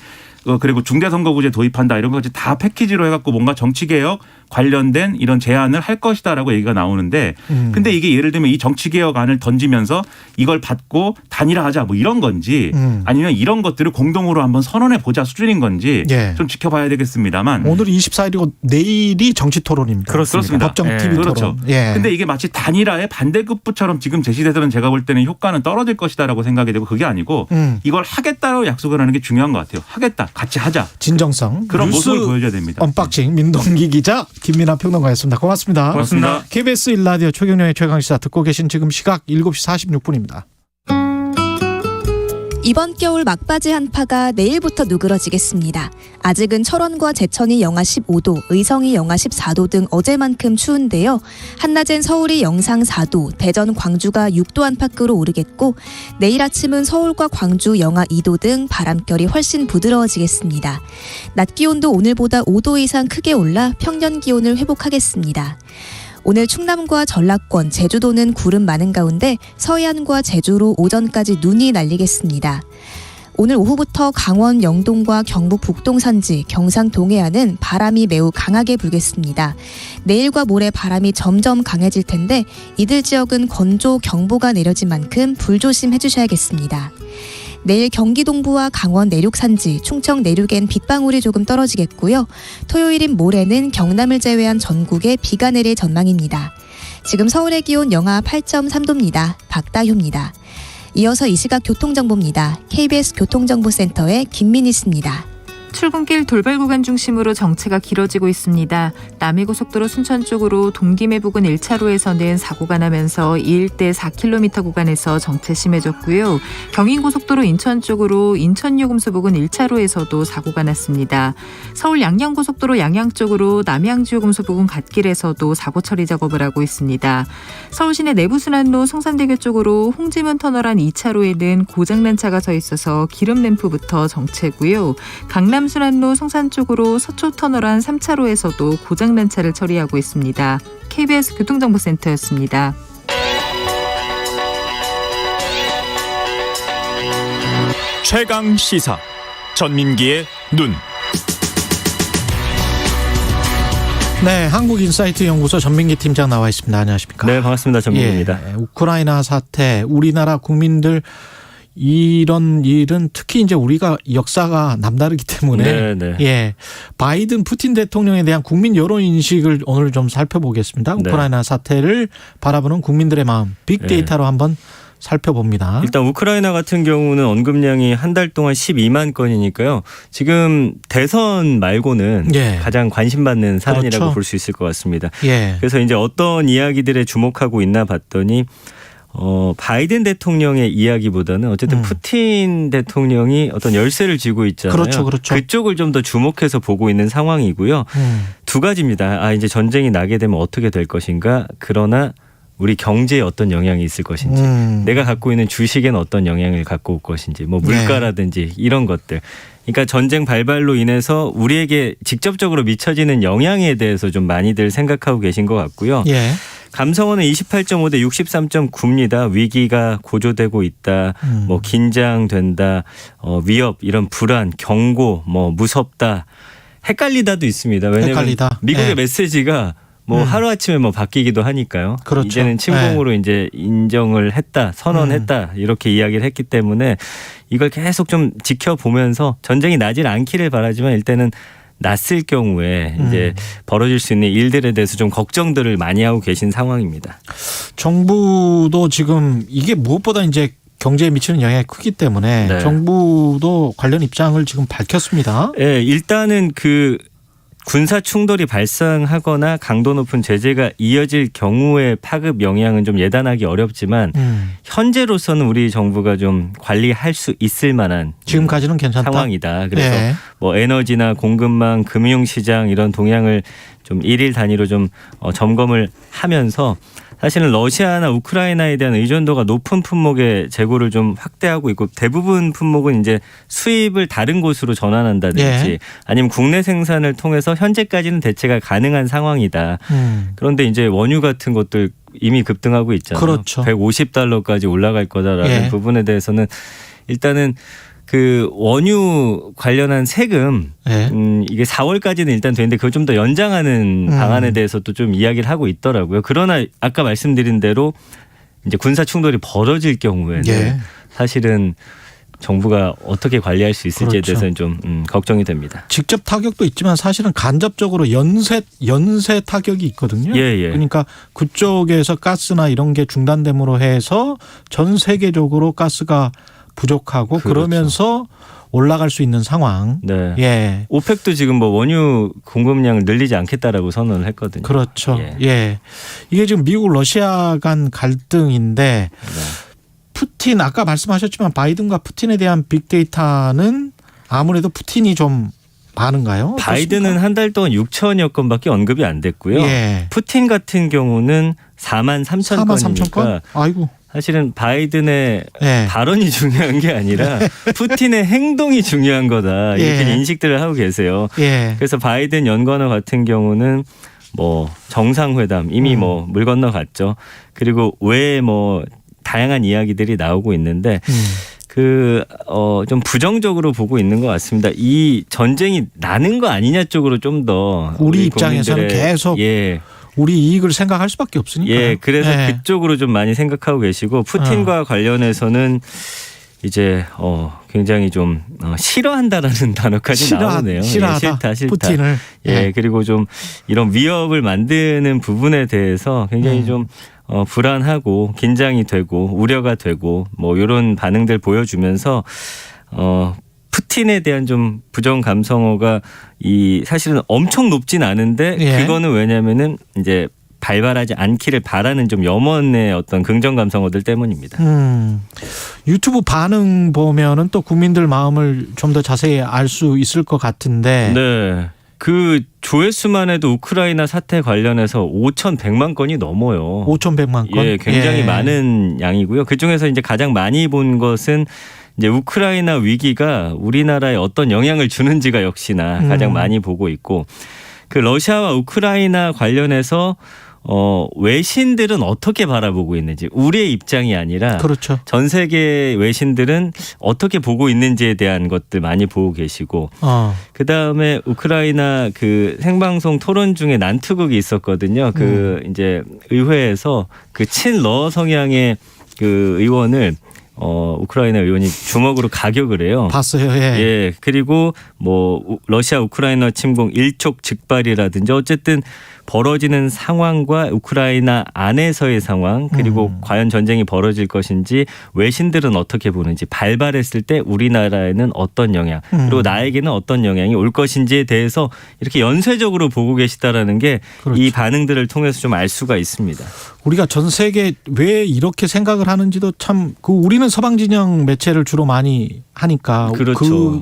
그리고 중대선거구제 도입한다 이런 것까지 다 패키지로 해갖고 뭔가 정치개혁 관련된 이런 제안을 할 것이다라고 얘기가 나오는데 근데 이게 예를 들면 이 정치개혁안을 던지면서 이걸 받고 단일화하자 뭐 이런 건지 아니면 이런 것들을 공동으로 한번 선언해 보자 수준인 건지 좀 지켜봐야 되겠습니다만 오늘이 24일이고 내일이 정치토론입니다. 그렇습니다. 법정 TV 토론. 그렇죠. 근데 이게 마치 단일화의 반대급부처럼 지금 제시돼서는 제가 볼 때는 효과는 떨어질 것이다라고 생각이 되고 그게 아니고 이걸 하겠다라고 약속을 하는 게 중요한 것 같아요. 하겠다. 같이 하자. 진정성. 그런 모습을 보여줘야 됩니다. 언박싱 민동기 기자 김민하 평론가였습니다. 고맙습니다. 고맙습니다. KBS 1라디오 최경영의 최강시사 듣고 계신 지금 시각 7시 46분입니다. 이번 겨울 막바지 한파가 내일부터 누그러지겠습니다. 아직은 철원과 제천이 영하 15도, 의성이 영하 14도 등 어제만큼 추운데요. 한낮엔 서울이 영상 4도, 대전, 광주가 6도 안팎으로 오르겠고 내일 아침은 서울과 광주 영하 2도 등 바람결이 훨씬 부드러워지겠습니다. 낮 기온도 오늘보다 5도 이상 크게 올라 평년 기온을 회복하겠습니다. 오늘 충남과 전라권, 제주도는 구름 많은 가운데 서해안과 제주로 오전까지 눈이 날리겠습니다. 오늘 오후부터 강원 영동과 경북 북동 산지, 경상 동해안은 바람이 매우 강하게 불겠습니다. 내일과 모레 바람이 점점 강해질 텐데 이들 지역은 건조 경보가 내려진 만큼 불조심해 주셔야겠습니다. 내일 경기 동부와 강원 내륙 산지, 충청 내륙엔 빗방울이 조금 떨어지겠고요. 토요일인 모레는 경남을 제외한 전국에 비가 내릴 전망입니다. 지금 서울의 기온 영하 8.3도입니다. 박다효입니다. 이어서 이 시각 교통정보입니다. KBS 교통정보센터의 김민희 씨입니다. 출근길 돌발 구간 중심으로 정체가 길어지고 있습니다. 남해고속도로 순천 쪽으로 동김해 부근 1차로에서는 사고가 나면서 이 일대 4km 구간에서 정체 심해졌고요. 경인고속도로 인천 쪽으로 인천요금소 부근 1차로에서도 사고가 났습니다. 서울 양양고속도로 양양 쪽으로 남양주요금소 부근 갓길에서도 사고 처리 작업을 하고 있습니다. 서울시내 내부순환로 성산대교 쪽으로 홍지문 터널 안 2차로에는 고장난 차가 서 있어서 기름 램프부터 정체고요. 강남 순환로 성산 쪽으로 서초터널 안 3차로에서도 고장난 차를 처리하고 있습니다. KBS 교통정보센터였습니다. 최강 시사 전민기의 눈. 네, 한국인사이트 연구소 전민기 팀장 나와 있습니다. 안녕하십니까? 네, 반갑습니다. 전민기입니다. 우크라이나 사태, 우리나라 국민들 이런 일은 특히 이제 우리가 역사가 남다르기 때문에 바이든 푸틴 대통령에 대한 국민 여론 인식을 오늘 좀 살펴보겠습니다. 우크라이나 사태를 바라보는 국민들의 마음 빅데이터로 한번 살펴봅니다. 일단 우크라이나 같은 경우는 언급량이 한 달 동안 12만 건이니까요. 지금 대선 말고는 가장 관심받는 사안이라고 볼 수 있을 것 같습니다. 그래서 이제 어떤 이야기들에 주목하고 있나 봤더니 바이든 대통령의 이야기보다는 어쨌든 푸틴 대통령이 어떤 열세를 쥐고 있잖아요. 그렇죠. 그쪽을 좀 더 주목해서 보고 있는 상황이고요. 두 가지입니다. 이제 전쟁이 나게 되면 어떻게 될 것인가. 그러나 우리 경제에 어떤 영향이 있을 것인지, 내가 갖고 있는 주식에는 어떤 영향을 갖고 올 것인지, 뭐 물가라든지 이런 것들. 그러니까 전쟁 발발로 인해서 우리에게 직접적으로 미쳐지는 영향에 대해서 좀 많이들 생각하고 계신 것 같고요. 감성어는 28.5대 63.9입니다. 위기가 고조되고 있다. 뭐 긴장된다. 위협, 이런 불안, 경고, 뭐 무섭다. 헷갈리다도 있습니다. 왜냐하면 미국의 메시지가 뭐 하루아침에 뭐 바뀌기도 하니까요. 이제는 침공으로 이제 인정을 했다, 선언했다 이렇게 이야기를 했기 때문에 이걸 계속 좀 지켜보면서 전쟁이 나질 않기를 바라지만 일단은 났을 경우에 이제 벌어질 수 있는 일들에 대해서 좀 걱정들을 많이 하고 계신 상황입니다. 정부도 지금 이게 무엇보다 이제 경제에 미치는 영향이 크기 때문에 네. 정부도 관련 입장을 지금 밝혔습니다. 예, 일단은 그 군사 충돌이 발생하거나 강도 높은 제재가 이어질 경우의 파급 영향은 좀 예단하기 어렵지만 현재로서는 우리 정부가 좀 관리할 수 있을 만한 지금까지는 괜찮다. 상황이다. 그래서 네. 뭐 에너지나 공급망, 금융시장 이런 동향을 좀 일일 단위로 좀 점검을 하면서 사실은 러시아나 우크라이나에 대한 의존도가 높은 품목의 재고를 좀 확대하고 있고 대부분 품목은 이제 수입을 다른 곳으로 전환한다든지 예. 아니면 국내 생산을 통해서 현재까지는 대체가 가능한 상황이다. 그런데 이제 원유 같은 것들 이미 급등하고 있잖아요. 그렇죠. 150달러까지 올라갈 거다라는 예. 부분에 대해서는 일단은 그 원유 관련한 세금 예. 이게 4월까지는 일단 되는데 그걸 좀 더 연장하는 방안에 대해서도 좀 이야기를 하고 있더라고요. 그러나 아까 말씀드린 대로 이제 군사 충돌이 벌어질 경우에는 예. 사실은 정부가 어떻게 관리할 수 있을지에 그렇죠. 대해서는 좀 걱정이 됩니다. 직접 타격도 있지만 사실은 간접적으로 연쇄 타격이 있거든요. 예, 예. 그러니까 그쪽에서 가스나 이런 게 중단됨으로 해서 전 세계적으로 가스가 부족하고 그렇죠. 그러면서 올라갈 수 있는 상황. 네. 예. 오펙도 지금 뭐 원유 공급량을 늘리지 않겠다라고 선언을 했거든요. 그렇죠. 예. 예. 이게 지금 미국 러시아 간 갈등인데 푸틴 아까 말씀하셨지만 바이든과 푸틴에 대한 빅데이터는 아무래도 푸틴이 좀 많은가요? 바이든은 한 달 동안 6천여 건밖에 언급이 안 됐고요. 예. 푸틴 같은 경우는 4만 3천 4만 3천 건? 건이니까 아이고. 사실은 바이든의 예. 발언이 중요한 게 아니라 푸틴의 행동이 중요한 거다 이렇게 예. 인식들을 하고 계세요. 예. 그래서 바이든 연관어 같은 경우는 뭐 정상회담 이미 뭐 물 건너갔죠. 그리고 외에 뭐 다양한 이야기들이 나오고 있는데 좀 부정적으로 보고 있는 것 같습니다. 이 전쟁이 나는 거 아니냐 쪽으로 좀 더 우리 입장에서는 계속 예. 우리 이익을 생각할 수밖에 없으니까. 예, 그래서 예. 그쪽으로 좀 많이 생각하고 계시고 푸틴과 관련해서는 이제 굉장히 좀 싫어한다라는 단어까지 나오네요. 싫어하다. 예, 싫다. 푸틴을. 예, 그리고 좀 이런 위협을 만드는 부분에 대해서 굉장히 좀 불안하고 긴장이 되고 우려가 되고 뭐 이런 반응들 보여주면서 푸틴에 대한 좀 부정 감성어가 사실은 엄청 높진 않은데 예. 그거는 왜냐면은 이제 발발하지 않기를 바라는 좀 염원의 어떤 긍정 감성어들 때문입니다. 유튜브 반응 보면은 또 국민들 마음을 좀 더 자세히 알 수 있을 것 같은데. 네. 그 조회수만 해도 우크라이나 사태 관련해서 5,100만 건이 넘어요. 5,100만 건. 예, 굉장히 많은 양이고요. 그 중에서 이제 가장 많이 본 것은 이제 우크라이나 위기가 우리나라에 어떤 영향을 주는지가 역시나 가장 많이 보고 있고 그 러시아와 우크라이나 관련해서 외신들은 어떻게 바라보고 있는지 우리의 입장이 아니라 그렇죠. 전 세계 외신들은 어떻게 보고 있는지에 대한 것들 많이 보고 계시고 그다음에 우크라이나 그 생방송 토론 중에 난투극이 있었거든요. 그 이제 의회에서 그 친러 성향의 그 의원을 우크라이나 의원이 주먹으로 가격을 해요. 봤어요. 예. 예. 그리고 뭐 러시아 우크라이나 침공 일촉즉발이라든지 어쨌든 벌어지는 상황과 우크라이나 안에서의 상황 그리고 과연 전쟁이 벌어질 것인지 외신들은 어떻게 보는지 발발했을 때 우리나라에는 어떤 영향 그리고 나에게는 어떤 영향이 올 것인지에 대해서 이렇게 연쇄적으로 보고 계시다라는 게 이 그렇죠. 반응들을 통해서 좀 알 수가 있습니다. 우리가 전 세계 왜 이렇게 생각을 하는지도 참 우리는 서방 진영 매체를 주로 많이 하니까 그렇죠. 그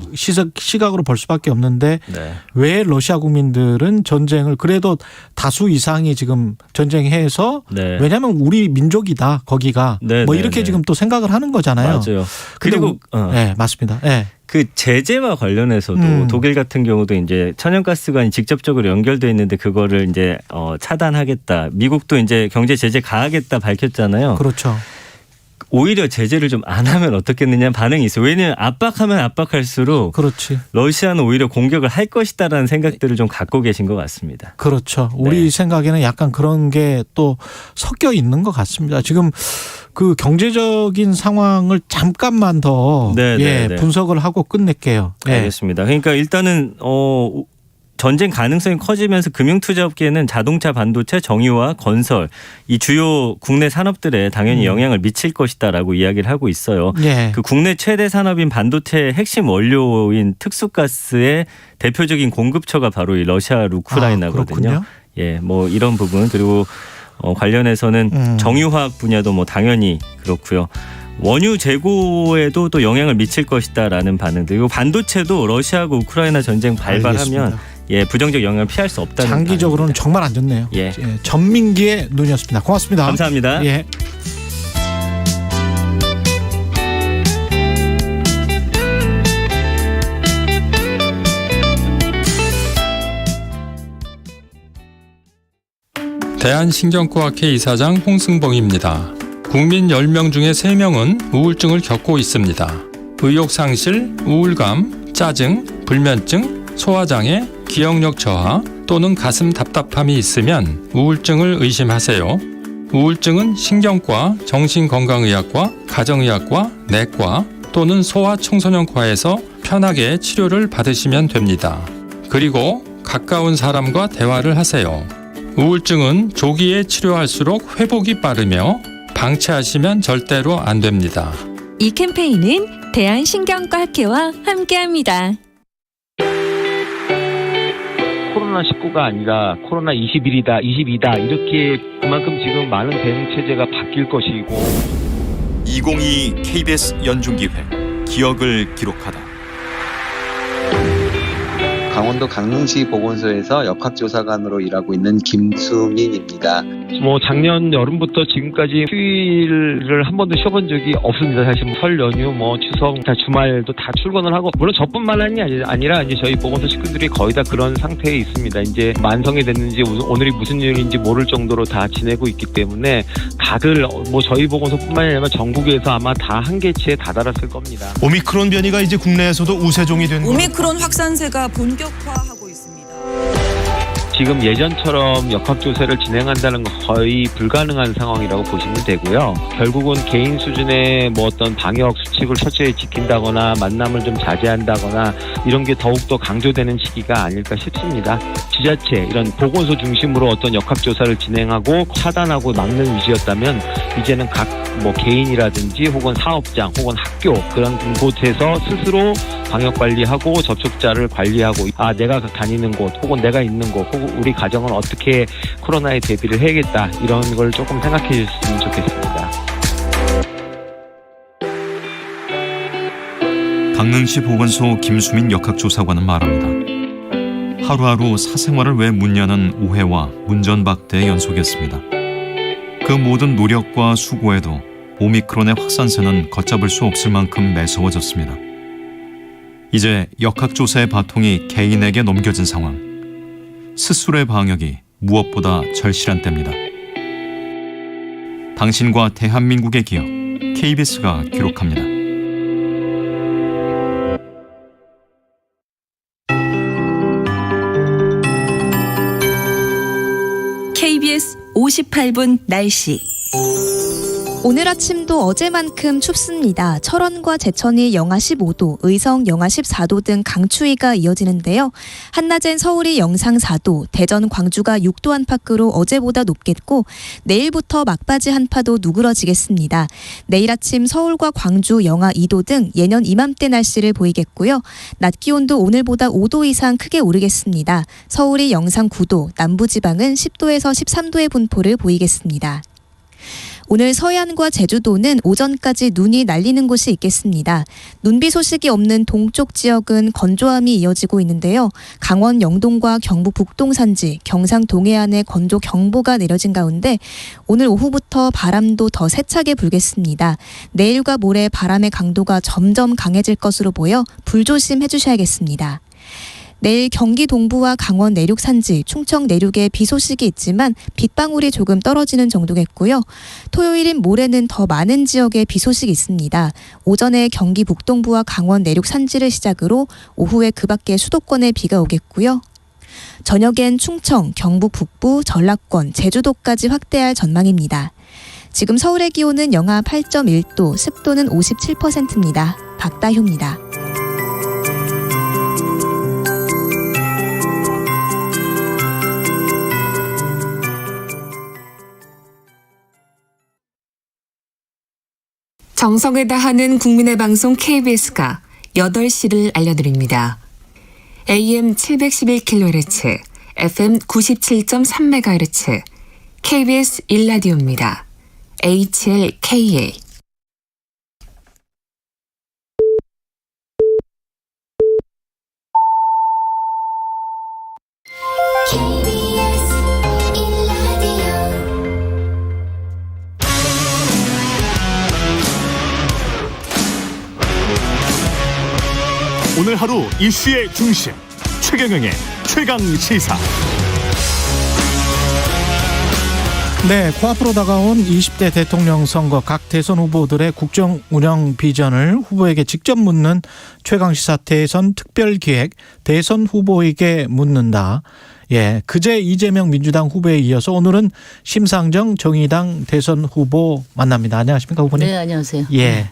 시각으로 볼 수밖에 없는데 네. 왜 러시아 국민들은 전쟁을 그래도 다수 이상이 지금 전쟁해서 네. 왜냐하면 우리 민족이다 거기가 네, 뭐 네, 이렇게 네. 지금 또 생각을 하는 거잖아요. 맞아요. 근데 그리고 네, 맞습니다. 네. 그 제재와 관련해서도 독일 같은 경우도 이제 천연가스관이 직접적으로 연결돼 있는데 그거를 이제 차단하겠다. 미국도 이제 경제 제재 가하겠다 밝혔잖아요. 그렇죠. 오히려 제재를 좀 안 하면 어떻겠느냐 반응이 있어요. 왜냐하면 압박하면 압박할수록 그렇지. 러시아는 오히려 공격을 할 것이다라는 생각들을 좀 갖고 계신 것 같습니다. 그렇죠. 우리 네. 생각에는 약간 그런 게 또 섞여 있는 것 같습니다. 지금 그 경제적인 상황을 잠깐만 더 네, 네, 네. 분석을 하고 끝낼게요. 네. 알겠습니다. 그러니까 일단은 전쟁 가능성이 커지면서 금융투자업계는 자동차, 반도체, 정유와 건설 이 주요 국내 산업들에 당연히 영향을 미칠 것이다라고 이야기를 하고 있어요. 예. 그 국내 최대 산업인 반도체의 핵심 원료인 특수가스의 대표적인 공급처가 바로 이 러시아, 우크라이나거든요. 그렇군요. 예, 뭐 이런 부분 그리고 관련해서는 정유화학 분야도 뭐 당연히 그렇고요. 원유 재고에도 또 영향을 미칠 것이다라는 반응들. 그리고 반도체도 러시아하고 우크라이나 전쟁 발발하면 알겠습니다. 예, 부정적 영향을 피할 수 없다는 장기적으로는 반응입니다. 정말 안 좋네요. 예. 전민기의 눈이었습니다. 고맙습니다. 감사합니다. 예. 대한신경과학회 이사장 홍승봉입니다. 국민 10명 중에 3명은 우울증을 겪고 있습니다. 의욕상실, 우울감, 짜증, 불면증, 소화장애, 기억력 저하 또는 가슴 답답함이 있으면 우울증을 의심하세요. 우울증은 신경과, 정신건강의학과, 가정의학과, 내과 또는 소아청소년과에서 편하게 치료를 받으시면 됩니다. 그리고 가까운 사람과 대화를 하세요. 우울증은 조기에 치료할수록 회복이 빠르며 방치하시면 절대로 안 됩니다. 이 캠페인은 대한신경과학회와 함께합니다. 코로나19가 아니라 코로나 21이다, 22다 이렇게 그만큼 지금 많은 대응 체제가 바뀔 것이고 2022 KBS 연중기획 기억을 기록하다. 강원도 강릉시 보건소에서 역학조사관으로 일하고 있는 김수민입니다. 작년 여름부터 지금까지 휴일을 한 번도 쉬어본 적이 없습니다. 사실 설 연휴, 추석, 다 주말도 다 출근을 하고 물론 저뿐만이 아니라 이제 저희 보건소 식구들이 거의 다 그런 상태에 있습니다. 이제 만성이 됐는지 오늘이 무슨 요일인지 모를 정도로 다 지내고 있기 때문에 다들 저희 보건소뿐만이 아니라 전국에서 아마 다 한계치에 다다랐을 겁니다. 오미크론 변이가 이제 국내에서도 우세종이 된 오미크론 확산세가 본격화하고 있습니다. 지금 예전처럼 역학조사를 진행한다는 건 거의 불가능한 상황이라고 보시면 되고요. 결국은 개인 수준의 어떤 방역 수칙을 철저히 지킨다거나 만남을 좀 자제한다거나 이런 게 더욱더 강조되는 시기가 아닐까 싶습니다. 지자체, 이런 보건소 중심으로 어떤 역학조사를 진행하고 차단하고 막는 위치였다면 이제는 각 개인이라든지 혹은 사업장 혹은 학교 그런 곳에서 스스로 방역관리하고 접촉자를 관리하고 내가 다니는 곳 혹은 내가 있는 곳 혹은 우리 가정은 어떻게 코로나에 대비를 해야겠다 이런 걸 조금 생각해 주셨으면 좋겠습니다. 강릉시 보건소 김수민 역학조사관은 말합니다. 하루하루 사생활을 왜 묻냐는 오해와 문전박대의 연속이었습니다. 그 모든 노력과 수고에도 오미크론의 확산세는 걷잡을 수 없을 만큼 매서워졌습니다. 이제 역학조사의 바통이 개인에게 넘겨진 상황. 스스로의 방역이 무엇보다 절실한 때입니다. 당신과 대한민국의 기억, KBS가 기록합니다. KBS 58분 날씨. 오늘 아침도 어제만큼 춥습니다. 철원과 제천이 영하 15도, 의성 영하 14도 등 강추위가 이어지는데요. 한낮엔 서울이 영상 4도, 대전, 광주가 6도 안팎으로 어제보다 높겠고 내일부터 막바지 한파도 누그러지겠습니다. 내일 아침 서울과 광주 영하 2도 등 예년 이맘때 날씨를 보이겠고요. 낮 기온도 오늘보다 5도 이상 크게 오르겠습니다. 서울이 영상 9도, 남부지방은 10도에서 13도의 분포를 보이겠습니다. 오늘 서해안과 제주도는 오전까지 눈이 날리는 곳이 있겠습니다. 눈비 소식이 없는 동쪽 지역은 건조함이 이어지고 있는데요. 강원 영동과 경북 북동 산지, 경상 동해안에 건조 경보가 내려진 가운데 오늘 오후부터 바람도 더 세차게 불겠습니다. 내일과 모레 바람의 강도가 점점 강해질 것으로 보여 불조심해 주셔야겠습니다. 내일 경기 동부와 강원 내륙 산지, 충청 내륙에 비 소식이 있지만 빗방울이 조금 떨어지는 정도겠고요. 토요일인 모레는 더 많은 지역에 비 소식이 있습니다. 오전에 경기 북동부와 강원 내륙 산지를 시작으로 오후에 그 밖에 수도권에 비가 오겠고요. 저녁엔 충청, 경북 북부, 전라권, 제주도까지 확대할 전망입니다. 지금 서울의 기온은 영하 8.1도, 습도는 57%입니다. 박다효입니다. 정성을 다하는 국민의 방송 KBS가 8시를 알려드립니다. AM 711kHz, FM 97.3MHz, KBS 1라디오입니다. HLKA. 오늘 하루 이슈의 중심 최경영의 최강 시사. 네, 코앞으로 다가온 20대 대통령 선거 각 대선 후보들의 국정 운영 비전을 후보에게 직접 묻는 최강 시사 대선 특별 기획 대선 후보에게 묻는다. 예, 그제 이재명 민주당 후보에 이어서 오늘은 심상정 정의당 대선 후보 만납니다. 안녕하십니까, 후보님? 네, 안녕하세요. 예.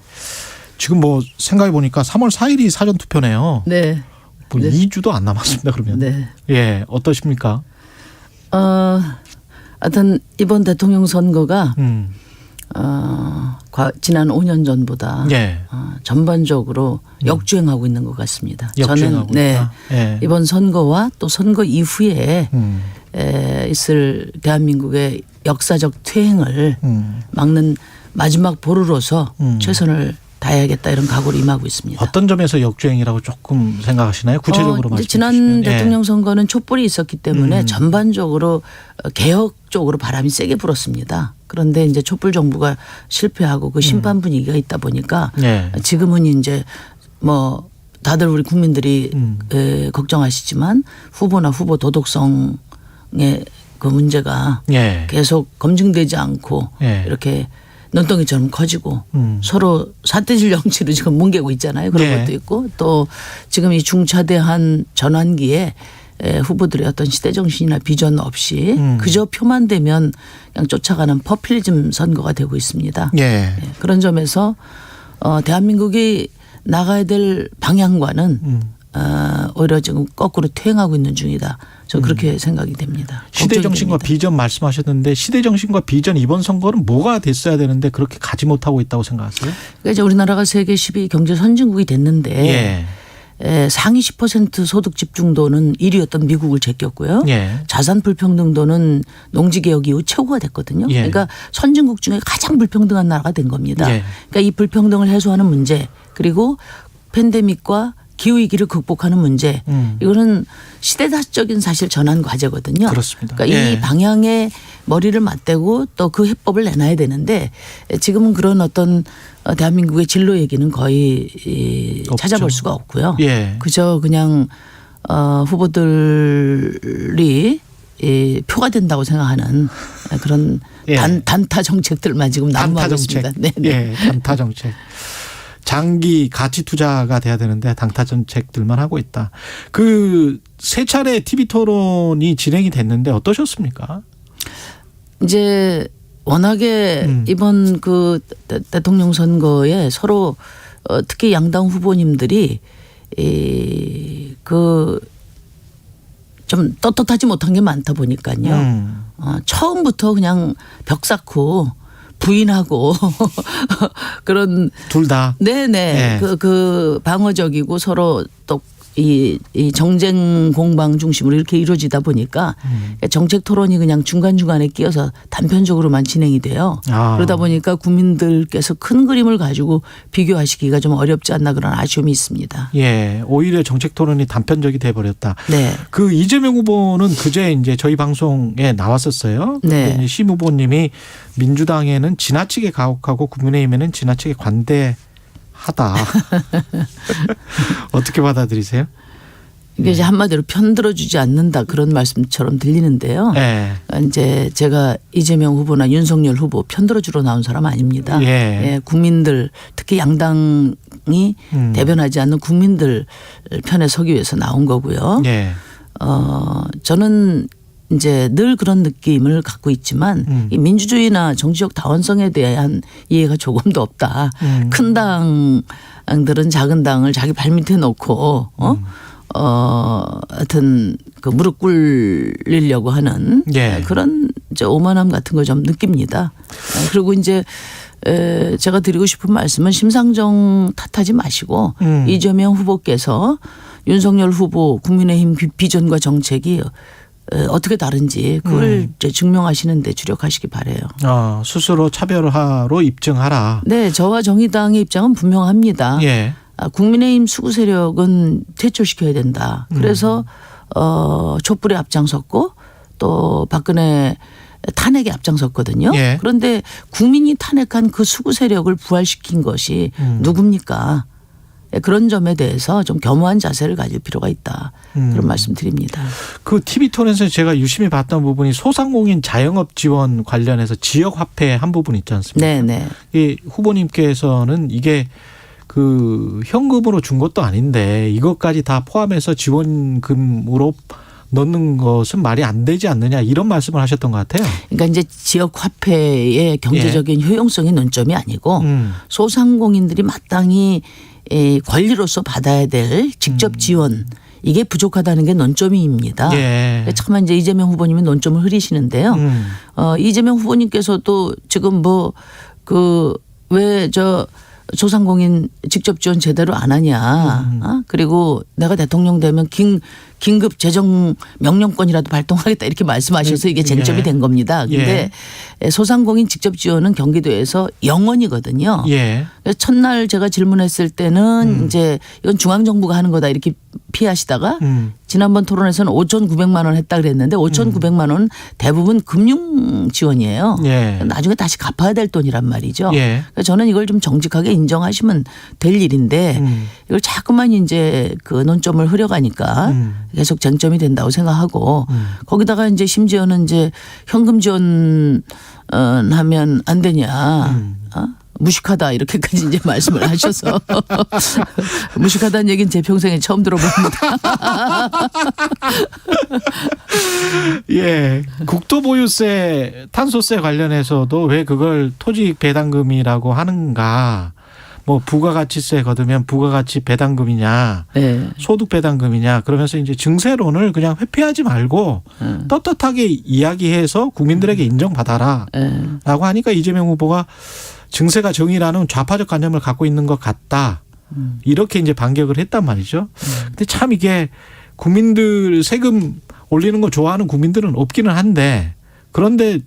지금 뭐 생각해 보니까 3월 4일이 사전 투표네요. 네. 뭐 네. 2주도 안 남았습니다. 그러면. 네. 예, 어떠십니까? 하여튼 이번 대통령 선거가 지난 5년 전보다 예. 전반적으로 역주행하고 있는 것 같습니다. 역주행하고 저는 있다. 예. 이번 선거와 또 선거 이후에 있을 대한민국의 역사적 퇴행을 막는 마지막 보루로서 최선을 다해야겠다 이런 각오로 임하고 있습니다. 어떤 점에서 역주행이라고 조금 생각하시나요? 구체적으로 말씀해 지난 주시면. 대통령 선거는 촛불이 있었기 때문에 전반적으로 개혁 쪽으로 바람이 세게 불었습니다. 그런데 이제 촛불 정부가 실패하고 그 심판 분위기가 있다 보니까 지금은 이제 뭐 다들 우리 국민들이 걱정하시지만 후보나 후보 도덕성의 그 문제가 계속 검증되지 않고 이렇게 눈덩이처럼 커지고 서로 사태질 정치로 지금 뭉개고 있잖아요. 그런 것도 있고 또 지금 이 중차대한 전환기에 후보들의 어떤 시대정신이나 비전 없이 그저 표만 되면 그냥 쫓아가는 퍼필리즘 선거가 되고 있습니다. 그런 점에서 대한민국이 나가야 될 방향과는 오히려 지금 거꾸로 퇴행하고 있는 중이다. 저 그렇게 생각이 됩니다. 시대정신과 비전 말씀하셨는데 시대정신과 비전 이번 선거는 뭐가 됐어야 되는데 그렇게 가지 못하고 있다고 생각하세요? 그러니까 이제 우리나라가 세계 10위 경제 선진국이 됐는데 상위 10% 소득 집중도는 1위였던 미국을 제꼈고요. 자산 불평등도는 농지개혁 이후 최고가 됐거든요. 그러니까 선진국 중에 가장 불평등한 나라가 된 겁니다. 그러니까 이 불평등을 해소하는 문제 그리고 팬데믹과 기후위기를 극복하는 문제 이거는 시대사적인 사실 전환 과제거든요. 그렇습니다. 그러니까 이 방향에 머리를 맞대고 또 그 해법을 내놔야 되는데 지금은 그런 어떤 대한민국의 진로 얘기는 거의 찾아볼 수가 없고요. 그저 그냥 후보들이 표가 된다고 생각하는 그런 단타 정책들만 지금 난무하고 있습니다. 단타 정책. 장기 가치 투자가 돼야 되는데 당타 정책들만 하고 있다. 그 세 차례 TV 토론이 진행이 됐는데 어떠셨습니까? 이제 워낙에 이번 그 대통령 선거에 서로 특히 양당 후보님들이 그 좀 떳떳하지 못한 게 많다 보니까요. 처음부터 그냥 벽 쌓고 부인하고 그런 둘 다 네네 그 방어적이고 서로 또 이 정쟁 공방 중심으로 이렇게 이루어지다 보니까 정책 토론이 그냥 중간중간에 끼어서 단편적으로만 진행이 돼요. 그러다 보니까 국민들께서 큰 그림을 가지고 비교하시기가 좀 어렵지 않나 그런 아쉬움이 있습니다. 오히려 정책 토론이 단편적이 돼 버렸다. 그 이재명 후보는 그제 이제 저희 방송에 나왔었어요. 심 후보님이 민주당에는 지나치게 가혹하고 국민의힘에는 지나치게 관대하다. 어떻게 받아들이세요? 이게 이제 한마디로 편들어주지 않는다 그런 말씀처럼 들리는데요. 이제 제가 이재명 후보나 윤석열 후보 편들어주러 나온 사람 아닙니다. 국민들 특히 양당이 대변하지 않는 국민들 편에 서기 위해서 나온 거고요. 저는 이제 늘 그런 느낌을 갖고 있지만 이 민주주의나 정치적 다원성에 대한 이해가 조금도 없다. 큰 당들은 작은 당을 자기 발밑에 놓고 하여튼 그 무릎 꿇리려고 하는 그런 이제 오만함 같은 거 좀 느낍니다. 그리고 이제 제가 드리고 싶은 말씀은 심상정 탓하지 마시고 이재명 후보께서 윤석열 후보 국민의힘 비전과 정책이 어떻게 다른지 그걸 이제 증명하시는 데 주력하시기 바라요. 스스로 차별화로 입증하라. 네. 저와 정의당의 입장은 분명합니다. 예. 국민의힘 수구 세력은 퇴출시켜야 된다. 그래서 촛불에 앞장섰고 또 박근혜 탄핵에 앞장섰거든요. 예. 그런데 국민이 탄핵한 그 수구 세력을 부활시킨 것이 누굽니까? 그런 점에 대해서 좀 겸허한 자세를 가질 필요가 있다. 그런 말씀 드립니다. 그 TV토론에서 제가 유심히 봤던 부분이 소상공인 자영업 지원 관련해서 지역화폐 한 부분 있지 않습니까? 네네. 이 후보님께서는 이게 그 현금으로 준 것도 아닌데 이것까지 다 포함해서 지원금으로 넣는 것은 말이 안 되지 않느냐 이런 말씀을 하셨던 것 같아요. 그러니까 이제 지역 화폐의 경제적인 효용성이 논점이 아니고 소상공인들이 마땅히 권리로서 받아야 될 직접 지원 이게 부족하다는 게 논점입니다. 예. 참 이제 이재명 후보님이 논점을 흐리시는데요. 이재명 후보님께서도 지금 뭐 왜 소상공인 직접 지원 제대로 안 하냐. 그리고 내가 대통령 되면 긴급 재정 명령권이라도 발동하겠다 이렇게 말씀하셔서 이게 쟁점이 된 겁니다. 그런데 소상공인 직접 지원은 경기도에서 영원이거든요. 예. 첫날 제가 질문했을 때는 이제 이건 중앙정부가 하는 거다 이렇게 피하시다가 지난번 토론에서는 5,900만 원 했다 그랬는데 5,900만 원은 대부분 금융 지원이에요. 예. 나중에 다시 갚아야 될 돈이란 말이죠. 예. 그러니까 저는 이걸 좀 정직하게 인정하시면 될 일인데 이걸 자꾸만 이제 그 논점을 흐려가니까 계속 쟁점이 된다고 생각하고 거기다가 이제 심지어는 이제 현금 지원 하면 안 되냐. 무식하다 이렇게까지 이제 말씀을 하셔서 무식하다는 얘기는 제 평생에 처음 들어봅니다. 예, 국토보유세, 탄소세 관련해서도 왜 그걸 토지 배당금이라고 하는가? 뭐 부가가치세 거두면 부가가치 배당금이냐, 소득 배당금이냐 그러면서 이제 증세론을 그냥 회피하지 말고 떳떳하게 이야기해서 국민들에게 인정받아라라고 하니까 이재명 후보가 증세가 정의라는 좌파적 관념을 갖고 있는 것 같다. 이렇게 이제 반격을 했단 말이죠. 근데 참 이게 국민들 세금 올리는 거 좋아하는 국민들은 없기는 한데 그런데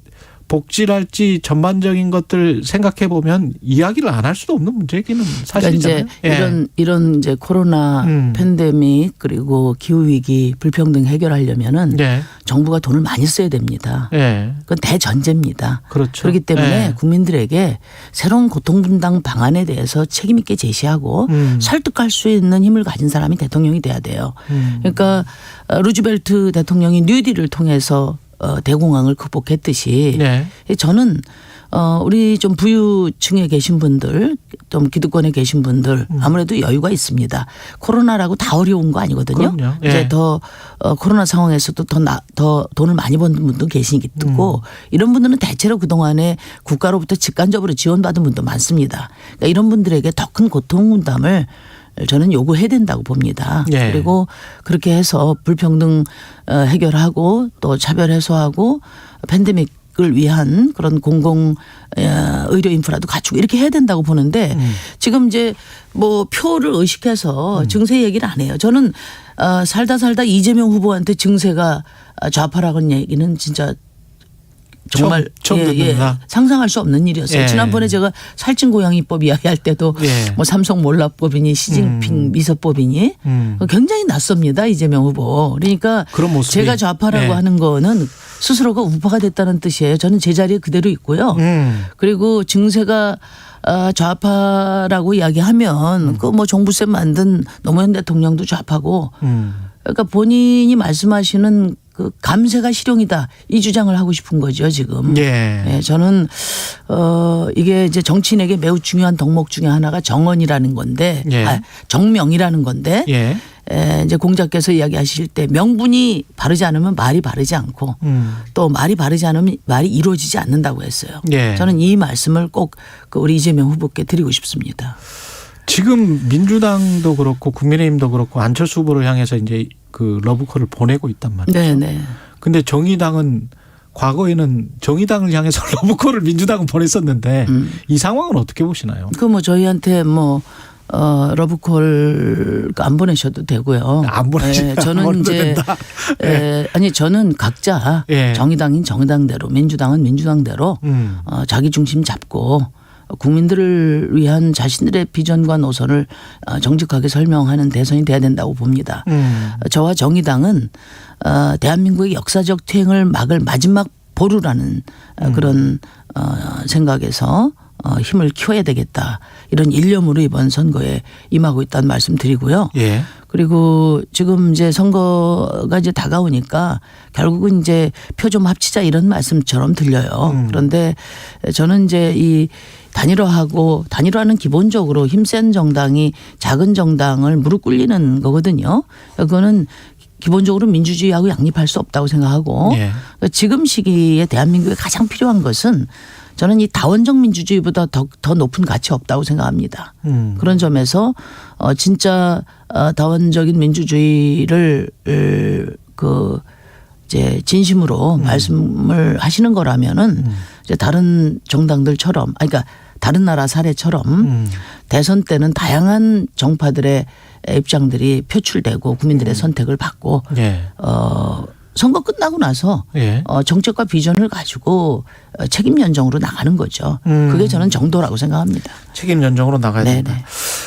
복지랄지 전반적인 것들 생각해 보면 이야기를 안 할 수도 없는 문제이기는 사실이잖아요. 그러니까 이제 이런 이제 코로나 팬데믹 그리고 기후 위기 불평등 해결하려면은 정부가 돈을 많이 써야 됩니다. 그건 대전제입니다. 그렇죠. 그렇기 때문에 국민들에게 새로운 고통 분담 방안에 대해서 책임 있게 제시하고 설득할 수 있는 힘을 가진 사람이 대통령이 돼야 돼요. 그러니까 루즈벨트 대통령이 뉴딜을 통해서 대공황을 극복했듯이 저는 우리 좀 부유층에 계신 분들 좀 기득권에 계신 분들 아무래도 여유가 있습니다. 코로나라고 다 어려운 거 아니거든요. 이제 더 코로나 상황에서도 더 돈을 많이 버는 분도 계시고 이런 분들은 대체로 그동안에 국가로부터 직간접으로 지원받은 분도 많습니다. 그러니까 이런 분들에게 더 큰 고통 분담을 저는 요구해야 된다고 봅니다. 그리고 그렇게 해서 불평등 해결하고 또 차별 해소하고 팬데믹을 위한 그런 공공 의료 인프라도 갖추고 이렇게 해야 된다고 보는데 지금 이제 뭐 표를 의식해서 증세 얘기를 안 해요. 저는 살다 이재명 후보한테 증세가 좌파라는 얘기는 진짜 정말 처음 듣는다. 상상할 수 없는 일이었어요. 지난번에 제가 살찐 고양이법 이야기할 때도 뭐 삼성 몰라법이니 시진핑 미서법이니 굉장히 낯섭니다. 이재명 후보. 그러니까 제가 좌파라고 하는 거는 스스로가 우파가 됐다는 뜻이에요. 저는 제 자리에 그대로 있고요. 그리고 증세가 좌파라고 이야기하면 그 뭐 종부세 만든 노무현 대통령도 좌파고 그러니까 본인이 말씀하시는 그 감세가 실용이다 이 주장을 하고 싶은 거죠 지금. 저는 이게 이제 정치인에게 매우 중요한 덕목 중에 하나가 정언이라는 건데, 정명이라는 건데, 이제 공자께서 이야기하실 때 명분이 바르지 않으면 말이 바르지 않고 또 말이 바르지 않으면 말이 이루어지지 않는다고 했어요. 저는 이 말씀을 꼭 우리 이재명 후보께 드리고 싶습니다. 지금 민주당도 그렇고 국민의힘도 그렇고 안철수 후보를 향해서 이제 그 러브콜을 보내고 있단 말이죠. 근데 정의당은 과거에는 정의당을 향해서 러브콜을 민주당은 보냈었는데 이 상황은 어떻게 보시나요? 그 뭐 저희한테 뭐 러브콜 안 보내셔도 되고요. 안 보내셔도 저는 이제 아니 저는 각자 정의당인 정의당대로 민주당은 민주당대로 자기 중심 잡고 국민들을 위한 자신들의 비전과 노선을 정직하게 설명하는 대선이 돼야 된다고 봅니다. 저와 정의당은 대한민국의 역사적 퇴행을 막을 마지막 보루라는 그런 생각에서 힘을 키워야 되겠다. 이런 일념으로 이번 선거에 임하고 있다는 말씀 드리고요. 예. 그리고 지금 이제 선거가 이제 다가오니까 결국은 이제 표 좀 합치자 이런 말씀처럼 들려요. 그런데 저는 이제 이 단일화는 기본적으로 힘센 정당이 작은 정당을 무릎 꿇리는 거거든요. 그거는 기본적으로 민주주의하고 양립할 수 없다고 생각하고 지금 시기에 대한민국에 가장 필요한 것은 저는 이 다원적 민주주의보다 더 높은 가치 없다고 생각합니다. 그런 점에서 진짜 다원적인 민주주의를 이제 진심으로 말씀을 하시는 거라면은 이제 다른 정당들처럼, 그러니까 다른 나라 사례처럼 대선 때는 다양한 정파들의 입장들이 표출되고 국민들의 선택을 받고 선거 끝나고 나서 정책과 비전을 가지고 책임 연정으로 나가는 거죠. 그게 저는 정도라고 생각합니다. 책임 연정으로 나가야 된다.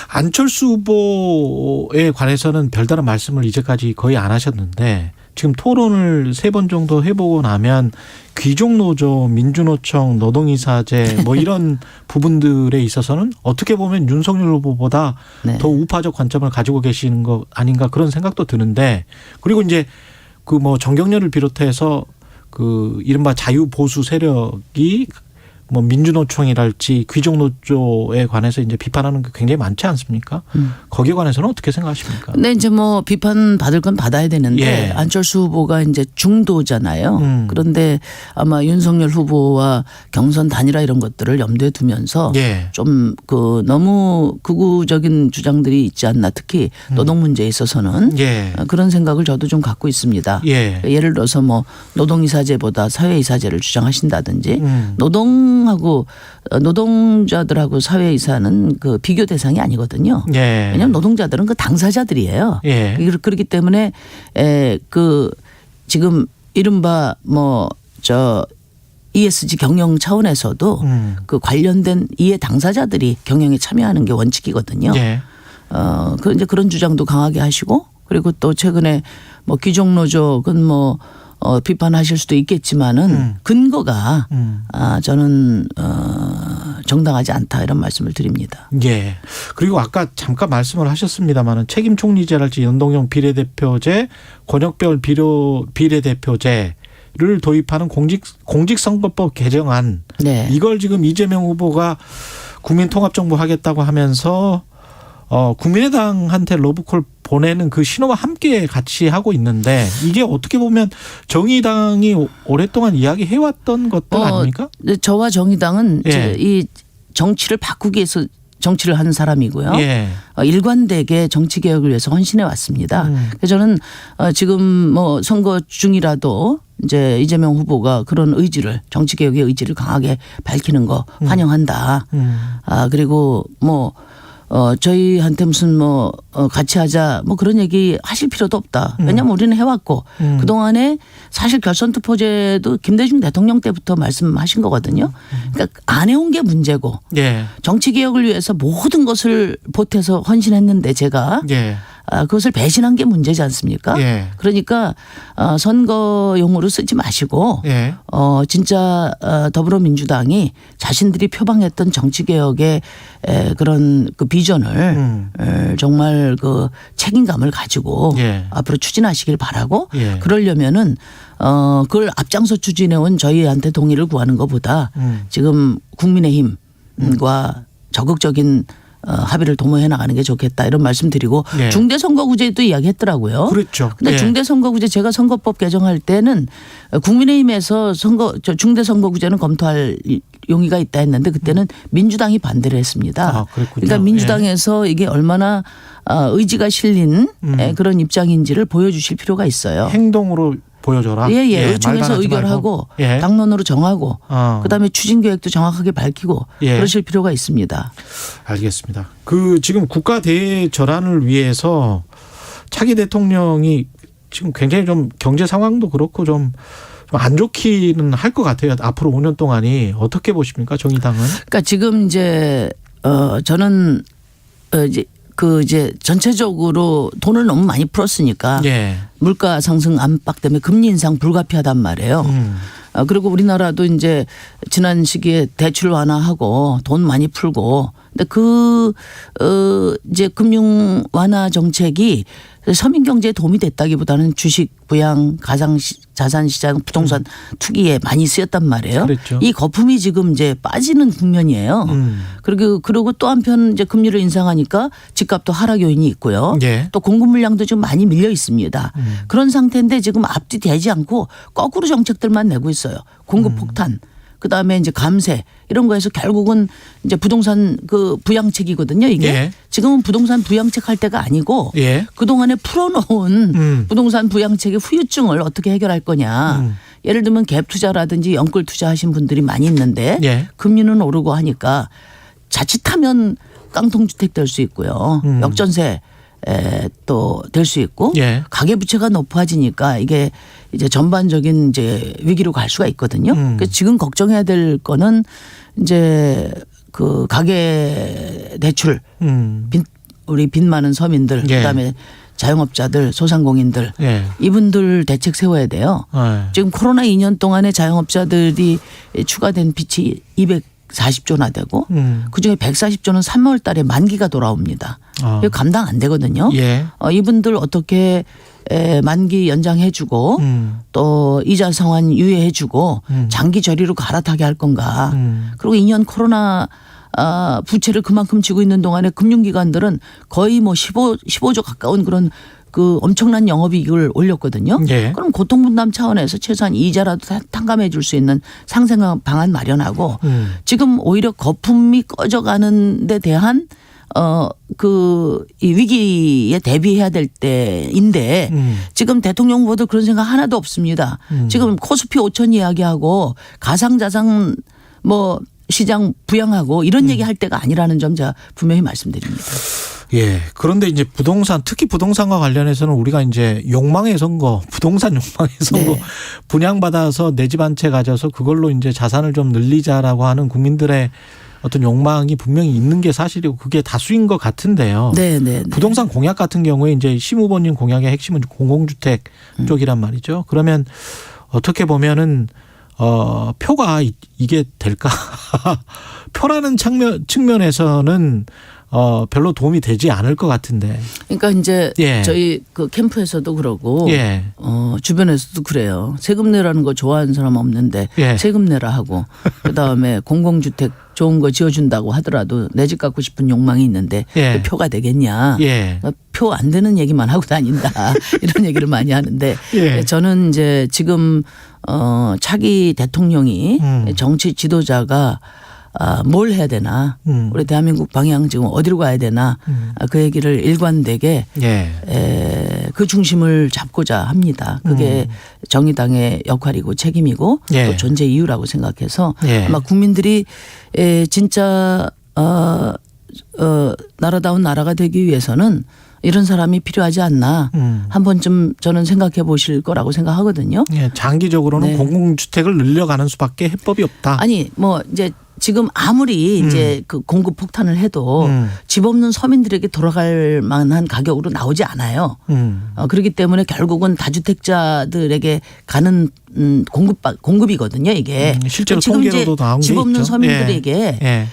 안철수 후보에 관해서는 별다른 말씀을 이제까지 거의 안 하셨는데 지금 토론을 3번 정도 해보고 나면 귀족노조, 민주노총, 노동이사제 뭐 이런 부분들에 있어서는 어떻게 보면 윤석열 후보보다 더 우파적 관점을 가지고 계시는 거 아닌가 그런 생각도 드는데 그리고 이제 그 뭐 정경련을 비롯해서 그 이른바 자유보수 세력이 뭐 민주노총이랄지 귀족노조에 관해서 이제 비판하는 게 굉장히 많지 않습니까? 거기에 관해서는 어떻게 생각하십니까? 네, 이제 뭐 비판 받을 건 받아야 되는데 안철수 후보가 이제 중도잖아요. 그런데 아마 윤석열 후보와 경선 단일화 이런 것들을 염두에 두면서 좀 그 너무 극우적인 주장들이 있지 않나, 특히 노동 문제에 있어서는 그런 생각을 저도 좀 갖고 있습니다. 예를 들어서 뭐 노동이사제보다 사회이사제를 주장하신다든지 노동하고 노동자들하고 사회이사는 그 비교 대상이 아니거든요. 왜냐하면 노동자들은 그 당사자들이에요. 그렇기 때문에 그 지금 이른바 뭐 ESG 경영 차원에서도 그 관련된 이해 당사자들이 경영에 참여하는 게 원칙이거든요. 그 이제 그런 주장도 강하게 하시고 그리고 또 최근에 뭐 귀족노조 그건 뭐 비판하실 수도 있겠지만은 근거가 저는 정당하지 않다 이런 말씀을 드립니다. 그리고 아까 잠깐 말씀을 하셨습니다만은 책임 총리제랄지 연동형 비례대표제, 권역별 비례대표제를 도입하는 공직선거법 개정안 이걸 지금 이재명 후보가 국민통합정부 하겠다고 하면서 국민의당한테 러브콜 보내는 그 신호와 함께 같이 하고 있는데 이게 어떻게 보면 정의당이 오랫동안 이야기해왔던 것들 아닙니까? 저와 정의당은 이 정치를 바꾸기 위해서 정치를 하는 사람이고요. 일관되게 정치개혁을 위해서 헌신해 왔습니다. 그래서 저는 지금 뭐 선거 중이라도 이제 이재명 후보가 그런 의지를 정치개혁의 의지를 강하게 밝히는 거 환영한다. 그리고 뭐 저희한테 무슨 뭐 같이 하자 뭐 그런 얘기 하실 필요도 없다. 왜냐하면 우리는 해왔고 그동안에 사실 결선투표제도 김대중 대통령 때부터 말씀하신 거거든요. 그러니까 안 해온 게 문제고 정치개혁을 위해서 모든 것을 보태서 헌신했는데 제가 그것을 배신한 게 문제지 않습니까? 그러니까 선거용으로 쓰지 마시고 진짜 더불어민주당이 자신들이 표방했던 정치개혁의 그런 그 비전을 정말 그 책임감을 가지고 앞으로 추진하시길 바라고 그러려면은 그걸 앞장서 추진해온 저희한테 동의를 구하는 것보다 지금 국민의힘과 적극적인 합의를 도모해 나가는 게 좋겠다 이런 말씀드리고 중대선거구제도 이야기했더라고요. 그렇죠. 근데 중대선거구제 제가 선거법 개정할 때는 국민의힘에서 중대선거구제는 검토할 용의가 있다 했는데 그때는 민주당이 반대를 했습니다. 그러니까 민주당에서 이게 얼마나 의지가 실린 그런 입장인지를 보여주실 필요가 있어요. 행동으로 보여줘라. 의총에서 의결하고 당론으로 정하고 그다음에 추진 계획도 정확하게 밝히고 그러실 필요가 있습니다. 알겠습니다. 그 지금 국가 대전환을 위해서 차기 대통령이 지금 굉장히 좀 경제 상황도 그렇고 좀 안 좋기는 할 것 같아요. 앞으로 5년 동안이 어떻게 보십니까, 정의당은? 그러니까 지금 이제 저는 이제 전체적으로 돈을 너무 많이 풀었으니까 물가 상승 압박 때문에 금리 인상 불가피하단 말이에요. 그리고 우리나라도 이제 지난 시기에 대출 완화하고 돈 많이 풀고 근데 이제 금융 완화 정책이 서민 경제에 도움이 됐다기보다는 주식, 부양, 가상 자산 시장, 부동산 투기에 많이 쓰였단 말이에요. 그랬죠. 이 거품이 지금 이제 빠지는 국면이에요. 그리고 또 한편 이제 금리를 인상하니까 집값도 하락 요인이 있고요. 또 공급 물량도 좀 많이 밀려 있습니다. 그런 상태인데 지금 앞뒤 되지 않고 거꾸로 정책들만 내고 있어요. 공급 폭탄. 그다음에 이제 감세 이런 거에서 결국은 이제 부동산 그 부양책이거든요. 이게 지금은 부동산 부양책 할 때가 아니고 그동안에 풀어놓은 부동산 부양책의 후유증을 어떻게 해결할 거냐. 예를 들면 갭 투자라든지 연끌 투자하신 분들이 많이 있는데 금리는 오르고 하니까 자칫하면 깡통주택 될 수 있고요. 역전세 또 될 수 있고 가계부채가 높아지니까 이게 이제 전반적인 이제 위기로 갈 수가 있거든요. 그래서 지금 걱정해야 될 거는 이제 그 가계 대출 우리 빚 많은 서민들 그다음에 자영업자들 소상공인들 이분들 대책 세워야 돼요. 지금 코로나 2년 동안에 자영업자들이 추가된 빚이 240조나 되고 그중에 140조는 3월 달에 만기가 돌아옵니다. 이거 감당 안 되거든요. 이분들 어떻게 만기 연장해주고 또 이자 상환 유예해주고 장기 저리로 갈아타게 할 건가. 그리고 2년 코로나 부채를 그만큼 지고 있는 동안에 금융기관들은 거의 뭐 15조 가까운 그런 그 엄청난 영업이익을 올렸거든요. 그럼 고통분담 차원에서 최소한 이자라도 탕감해 줄 수 있는 상생 방안 마련하고 지금 오히려 거품이 꺼져가는 데 대한 이 위기에 대비해야 될 때인데 지금 대통령 후보도 그런 생각 하나도 없습니다. 지금 코스피 5천 이야기하고 가상자산 뭐 시장 부양하고 이런 얘기 할 때가 아니라는 점 제가 분명히 말씀드립니다. 그런데 이제 특히 부동산과 관련해서는 우리가 이제 욕망의 선거, 부동산 욕망의 선거 분양받아서 내 집 한 채 가져서 그걸로 이제 자산을 좀 늘리자라고 하는 국민들의 어떤 욕망이 분명히 있는 게 사실이고 그게 다수인 것 같은데요. 부동산 공약 같은 경우에 이제 심 후보님 공약의 핵심은 공공주택 쪽이란 말이죠. 그러면 어떻게 보면은 표가 이게 될까? 표라는 측면에서는 별로 도움이 되지 않을 것 같은데. 그러니까 이제 저희 그 캠프에서도 그러고 주변에서도 그래요. 세금 내라는 거 좋아하는 사람 없는데 세금 내라 하고 그다음에 공공주택 좋은 거 지어준다고 하더라도 내 집 갖고 싶은 욕망이 있는데 표가 되겠냐. 표 안 되는 얘기만 하고 다닌다. 이런 얘기를 많이 하는데 저는 이제 지금 차기 대통령이 정치 지도자가 뭘 해야 되나 우리 대한민국 방향 지금 어디로 가야 되나 그 얘기를 일관되게 그 중심을 잡고자 합니다. 그게 정의당의 역할이고 책임이고 또 존재 이유라고 생각해서 아마 국민들이 진짜 나라다운 나라가 되기 위해서는 이런 사람이 필요하지 않나 한 번쯤 저는 생각해 보실 거라고 생각하거든요. 장기적으로는 공공주택을 늘려가는 수밖에 해법이 없다. 아니 뭐 이제 지금 아무리 이제 그 공급 폭탄을 해도 집 없는 서민들에게 돌아갈 만한 가격으로 나오지 않아요. 그렇기 때문에 결국은 다주택자들에게 가는 공급이거든요. 이게 실제로 지금 통계로도 나온 게 집 없는 있죠. 서민들에게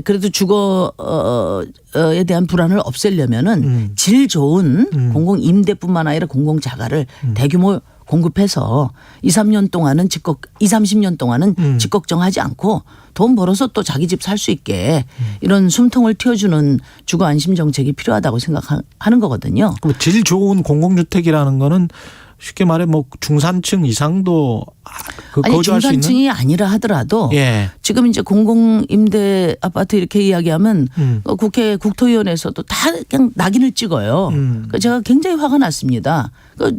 그래도 주거에 대한 불안을 없애려면은 질 좋은 공공 임대뿐만 아니라 공공 자가를 대규모 공급해서 30년 동안은 직걱정하지 않고 돈 벌어서 또 자기 집 살 수 있게 이런 숨통을 틔워주는 주거 안심 정책이 필요하다고 생각하는 거거든요. 질 좋은 공공주택이라는 거는 쉽게 말해 뭐 중산층 이상도 아니 거주할 수 있는 중산층이 아니라 하더라도 예. 지금 이제 공공임대 아파트 이렇게 이야기하면 국회 국토위원회에서도 다 그냥 낙인을 찍어요. 그러니까 제가 굉장히 화가 났습니다.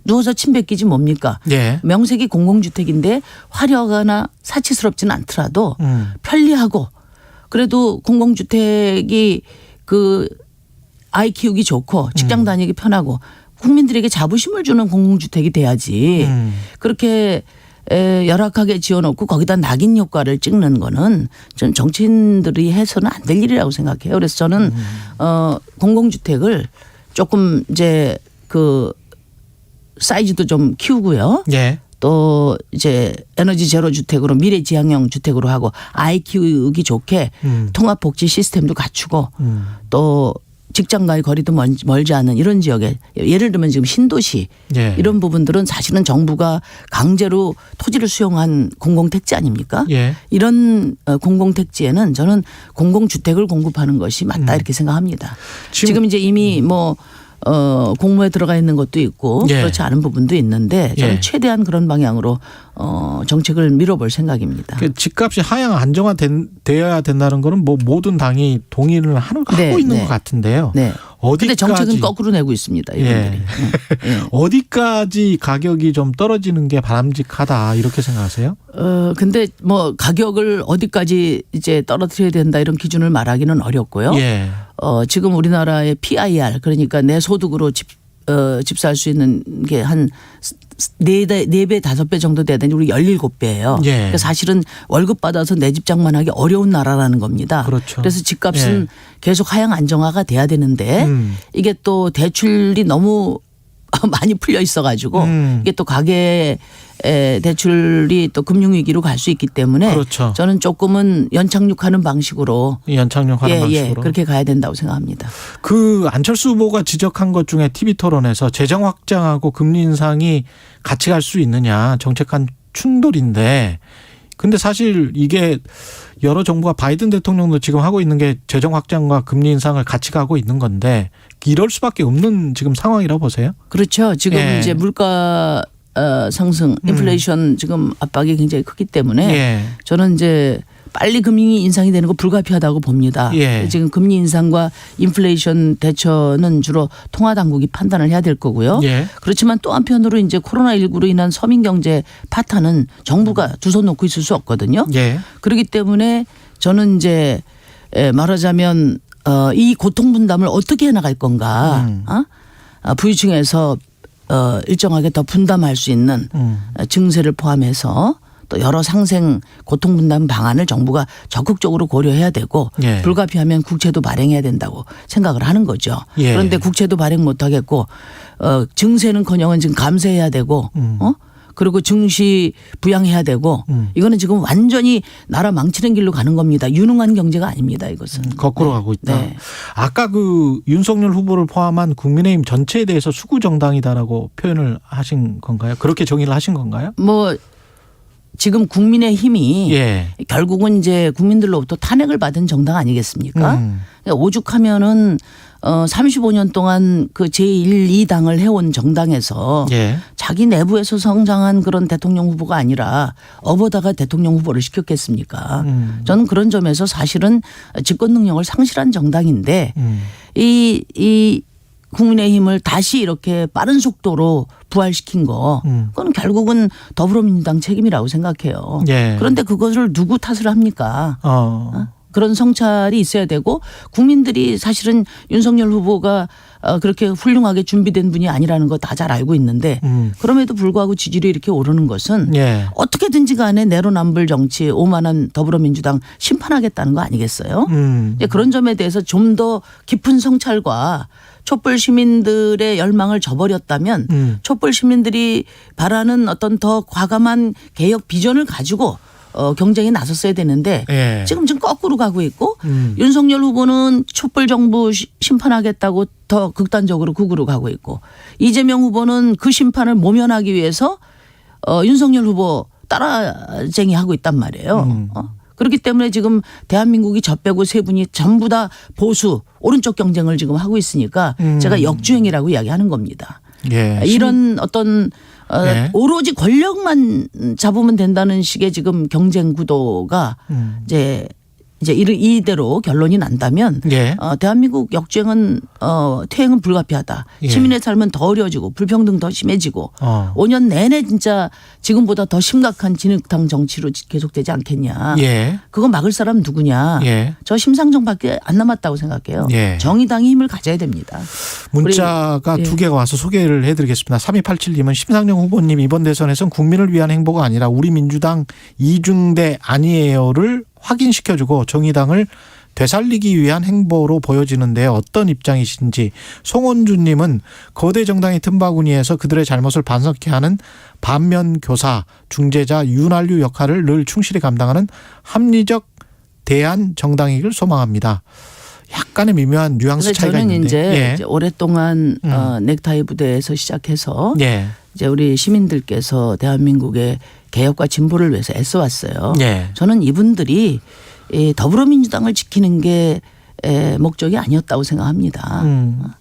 누워서 침 뱉기지 뭡니까? 예. 명색이 공공주택인데 화려하거나 사치스럽지는 않더라도 편리하고 그래도 공공주택이 그 아이 키우기 좋고 직장 다니기 편하고 국민들에게 자부심을 주는 공공주택이 돼야지 그렇게 열악하게 지어놓고 거기다 낙인 효과를 찍는 거는 전 정치인들이 해서는 안 될 일이라고 생각해요. 그래서 저는 공공주택을 조금 이제 그 사이즈도 좀 키우고요. 예. 또 이제 에너지 제로 주택으로 미래 지향형 주택으로 하고 아이 키우기 좋게 통합복지 시스템도 갖추고 또 직장과의 거리도 멀지 않은 이런 지역에 예를 들면 지금 신도시 예. 이런 부분들은 사실은 정부가 강제로 토지를 수용한 공공택지 아닙니까? 예. 이런 공공택지에는 저는 공공주택을 공급하는 것이 맞다 이렇게 생각합니다. 지금 이제 이미 뭐 공모에 들어가 있는 것도 있고 예. 그렇지 않은 부분도 있는데 저는 예. 최대한 그런 방향으로 정책을 밀어볼 생각입니다. 집값이 하향 안정화되어야 된다는 거는 뭐 모든 당이 동의를 하고 있는 것 같은데요. 네. 그런데 정책은 거꾸로 내고 있습니다. 이분들이. 예. 어디까지 가격이 좀 떨어지는 게 바람직하다 이렇게 생각하세요? 근데 뭐 가격을 어디까지 이제 떨어뜨려야 된다 이런 기준을 말하기는 어렵고요. 예. 지금 우리나라의 PIR 그러니까 내 소득으로 집 살 수 있는 게 한 4배, 5배 정도 돼야 되는데 우리 17배예요. 예. 그러니까 사실은 월급 받아서 내 집 장만하기 어려운 나라라는 겁니다. 그렇죠. 그래서 집값은 예. 계속 하향 안정화가 돼야 되는데 이게 또 대출이 너무 많이 풀려 있어가지고 이게 또 가계 대출이 또 금융위기로 갈 수 있기 때문에 그렇죠. 저는 조금은 연착륙하는 방식으로 방식으로 그렇게 가야 된다고 생각합니다. 그 안철수 후보가 지적한 것 중에 TV 토론에서 재정 확장하고 금리 인상이 같이 갈 수 있느냐 정책한 충돌인데 근데 사실 이게 여러 정부가 바이든 대통령도 지금 하고 있는 게 재정 확장과 금리 인상을 같이 가고 있는 건데 이럴 수밖에 없는 지금 상황이라고 보세요? 그렇죠. 지금 예. 이제 물가 상승, 인플레이션 지금 압박이 굉장히 크기 때문에 예. 저는 이제 빨리 금리 인상이 되는 거 불가피하다고 봅니다. 예. 지금 금리 인상과 인플레이션 대처는 주로 통화당국이 판단을 해야 될 거고요. 예. 그렇지만 또 한편으로 이제 코로나19로 인한 서민경제 파탄은 정부가 두 손 놓고 있을 수 없거든요. 예. 그렇기 때문에 저는 이제 말하자면 이 고통 분담을 어떻게 해나갈 건가. 부유층에서 일정하게 더 분담할 수 있는 증세를 포함해서 또 여러 상생 고통 분담 방안을 정부가 적극적으로 고려해야 되고 예. 불가피하면 국채도 발행해야 된다고 생각을 하는 거죠. 예. 그런데 국채도 발행 못 하겠고 증세는커녕은 지금 감세해야 되고 그리고 증시 부양해야 되고 이거는 지금 완전히 나라 망치는 길로 가는 겁니다. 유능한 경제가 아닙니다. 이것은. 거꾸로 가고 있다. 네. 아까 그 윤석열 후보를 포함한 국민의힘 전체에 대해서 수구 정당이다라고 표현을 하신 건가요? 그렇게 정의를 하신 건가요? 뭐 지금 국민의힘이 예. 결국은 이제 국민들로부터 탄핵을 받은 정당 아니겠습니까? 그러니까 오죽하면은 35년 동안 그 제1, 2당을 해온 정당에서 예. 자기 내부에서 성장한 그런 대통령 후보가 아니라 업어다가 대통령 후보를 시켰겠습니까? 저는 그런 점에서 사실은 집권 능력을 상실한 정당인데 이 국민의힘을 다시 이렇게 빠른 속도로 부활시킨 거 그건 결국은 더불어민주당 책임이라고 생각해요. 예. 그런데 그것을 누구 탓을 합니까? 그런 성찰이 있어야 되고 국민들이 사실은 윤석열 후보가 그렇게 훌륭하게 준비된 분이 아니라는 거 다 잘 알고 있는데 그럼에도 불구하고 지지율이 이렇게 오르는 것은 예. 어떻게든지 간에 내로남불 정치 오만한 더불어민주당 심판하겠다는 거 아니겠어요? 그런 점에 대해서 좀 더 깊은 성찰과 촛불 시민들의 열망을 저버렸다면 촛불 시민들이 바라는 어떤 더 과감한 개혁 비전을 가지고 경쟁에 나섰어야 되는데 예. 지금 거꾸로 가고 있고 윤석열 후보는 촛불 정부 심판하겠다고 더 극단적으로 극으로 가고 있고 이재명 후보는 그 심판을 모면하기 위해서 윤석열 후보 따라쟁이 하고 있단 말이에요. 그렇기 때문에 지금 대한민국이 저 빼고 세 분이 전부 다 보수 오른쪽 경쟁을 지금 하고 있으니까 제가 역주행이라고 이야기하는 겁니다. 예. 이런 어떤 예. 오로지 권력만 잡으면 된다는 식의 지금 경쟁 구도가 이제 이대로 결론이 난다면 예. 대한민국 역주행은 퇴행은 불가피하다. 예. 시민의 삶은 더 어려워지고 불평등 더 심해지고 5년 내내 진짜 지금보다 더 심각한 진흙탕 정치로 계속되지 않겠냐. 예. 그거 막을 사람 누구냐. 예. 저 심상정밖에 안 남았다고 생각해요. 예. 정의당이 힘을 가져야 됩니다. 문자가 우리, 두 개가 와서 소개를 해드리겠습니다. 3287님은 심상정 후보님 이번 대선에선 국민을 위한 행보가 아니라 우리 민주당 이중대 아니에요를 확인시켜주고 정의당을 되살리기 위한 행보로 보여지는데 어떤 입장이신지. 송원주님은 거대 정당의 틈바구니에서 그들의 잘못을 반성케 하는 반면교사, 중재자, 윤활유 역할을 늘 충실히 감당하는 합리적 대안 정당이길 소망합니다. 약간의 미묘한 뉘앙스 차이가 저는 있는데. 이제 오랫동안 넥타이 부대에서 시작해서 예. 이제 우리 시민들께서 대한민국의 개혁과 진보를 위해서 애써왔어요. 예. 저는 이분들이 더불어민주당을 지키는 게 목적이 아니었다고 생각합니다.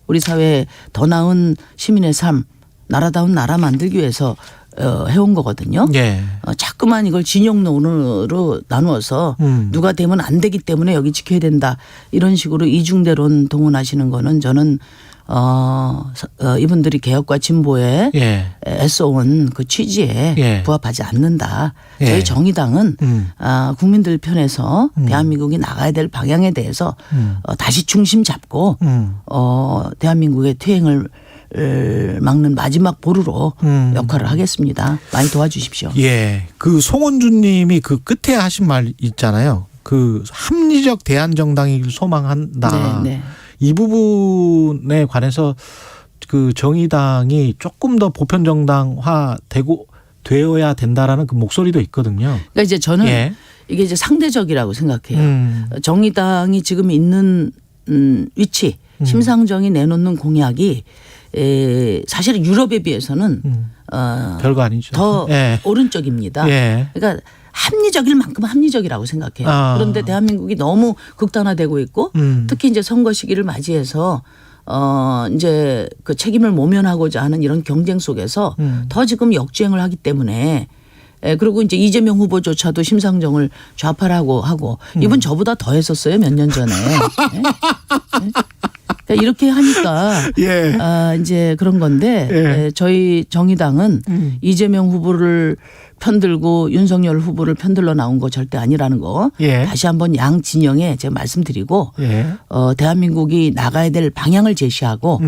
우리 사회에 더 나은 시민의 삶, 나라다운 나라 만들기 위해서 해온 거거든요. 예. 자꾸만 이걸 진영론으로 나누어서 누가 되면 안 되기 때문에 여기 지켜야 된다. 이런 식으로 이중대론 동원하시는 거는 저는 이분들이 개혁과 진보에 예. 애써온 그 취지에 예. 부합하지 않는다. 예. 저희 정의당은 국민들 편에서 대한민국이 나가야 될 방향에 대해서 다시 중심 잡고 대한민국의 퇴행을 막는 마지막 보루로 역할을 하겠습니다. 많이 도와주십시오. 예. 그 송원주님이 그 끝에 하신 말 있잖아요. 그 합리적 대안 정당이길 소망한다. 네, 네. 이 부분에 관해서 그 정의당이 조금 더 보편 정당화 되어야 된다라는 그 목소리도 있거든요. 그러니까 이제 저는 예. 이게 이제 상대적이라고 생각해요. 정의당이 지금 있는 위치, 심상정이 내놓는 공약이 사실은 유럽에 비해서는 별거 아니죠. 더 예. 오른쪽입니다. 예. 그러니까 합리적일 만큼 합리적이라고 생각해요. 그런데 대한민국이 너무 극단화되고 있고 특히 이제 선거 시기를 맞이해서 이제 그 책임을 모면하고자 하는 이런 경쟁 속에서 더 지금 역주행을 하기 때문에 그리고 이제 이재명 후보조차도 심상정을 좌파라고 하고 이분 저보다 더 했었어요. 몇 년 전에. 네? 그러니까 이렇게 하니까 예. 이제 그런 건데 저희 정의당은 이재명 후보를 편들고 윤석열 후보를 편들러 나온 거 절대 아니라는 거 예. 다시 한번 양 진영에 제가 말씀드리고 예. 대한민국이 나가야 될 방향을 제시하고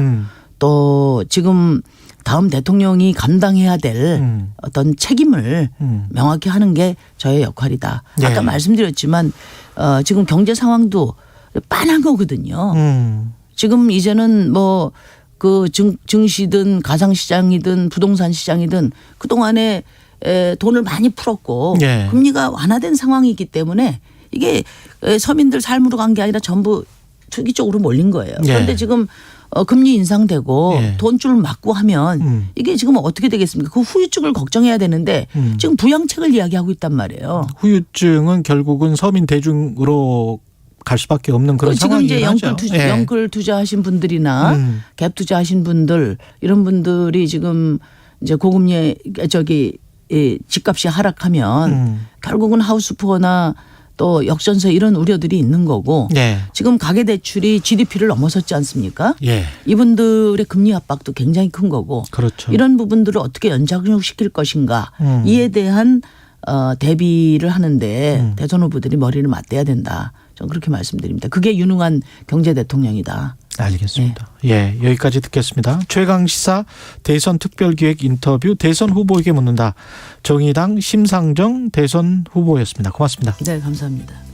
또 지금 다음 대통령이 감당해야 될 어떤 책임을 명확히 하는 게 저의 역할이다. 예. 아까 말씀드렸지만 지금 경제 상황도 빤한 거거든요. 지금 이제는 뭐 그 증시든 가상시장이든 부동산 시장이든 그동안에 돈을 많이 풀었고 예. 금리가 완화된 상황이기 때문에 이게 서민들 삶으로 간 게 아니라 전부 투기 쪽으로 몰린 거예요. 그런데 예. 지금 금리 인상되고 예. 돈줄 맞고 하면 이게 지금 어떻게 되겠습니까? 그 후유증을 걱정해야 되는데 지금 부양책을 이야기하고 있단 말이에요. 후유증은 결국은 서민 대중으로 갈 수밖에 없는 그런 지금 이제 상황이긴 하죠. 영끌 투자하신 분들이나 갭 투자하신 분들 이런 분들이 지금 이제 고금리 집값이 하락하면 결국은 하우스푸어나 또 역전세 이런 우려들이 있는 거고 예. 지금 가계대출이 GDP를 넘어섰지 않습니까? 예. 이분들의 금리 압박도 굉장히 큰 거고 그렇죠. 이런 부분들을 어떻게 연장시킬 것인가 이에 대한 대비를 하는데 대선 후보들이 머리를 맞대야 된다. 저는 그렇게 말씀드립니다. 그게 유능한 경제 대통령이다. 알겠습니다. 예, 여기까지 듣겠습니다. 최강시사 대선 특별기획 인터뷰 대선 후보에게 묻는다. 정의당 심상정 대선 후보였습니다. 고맙습니다. 네, 감사합니다.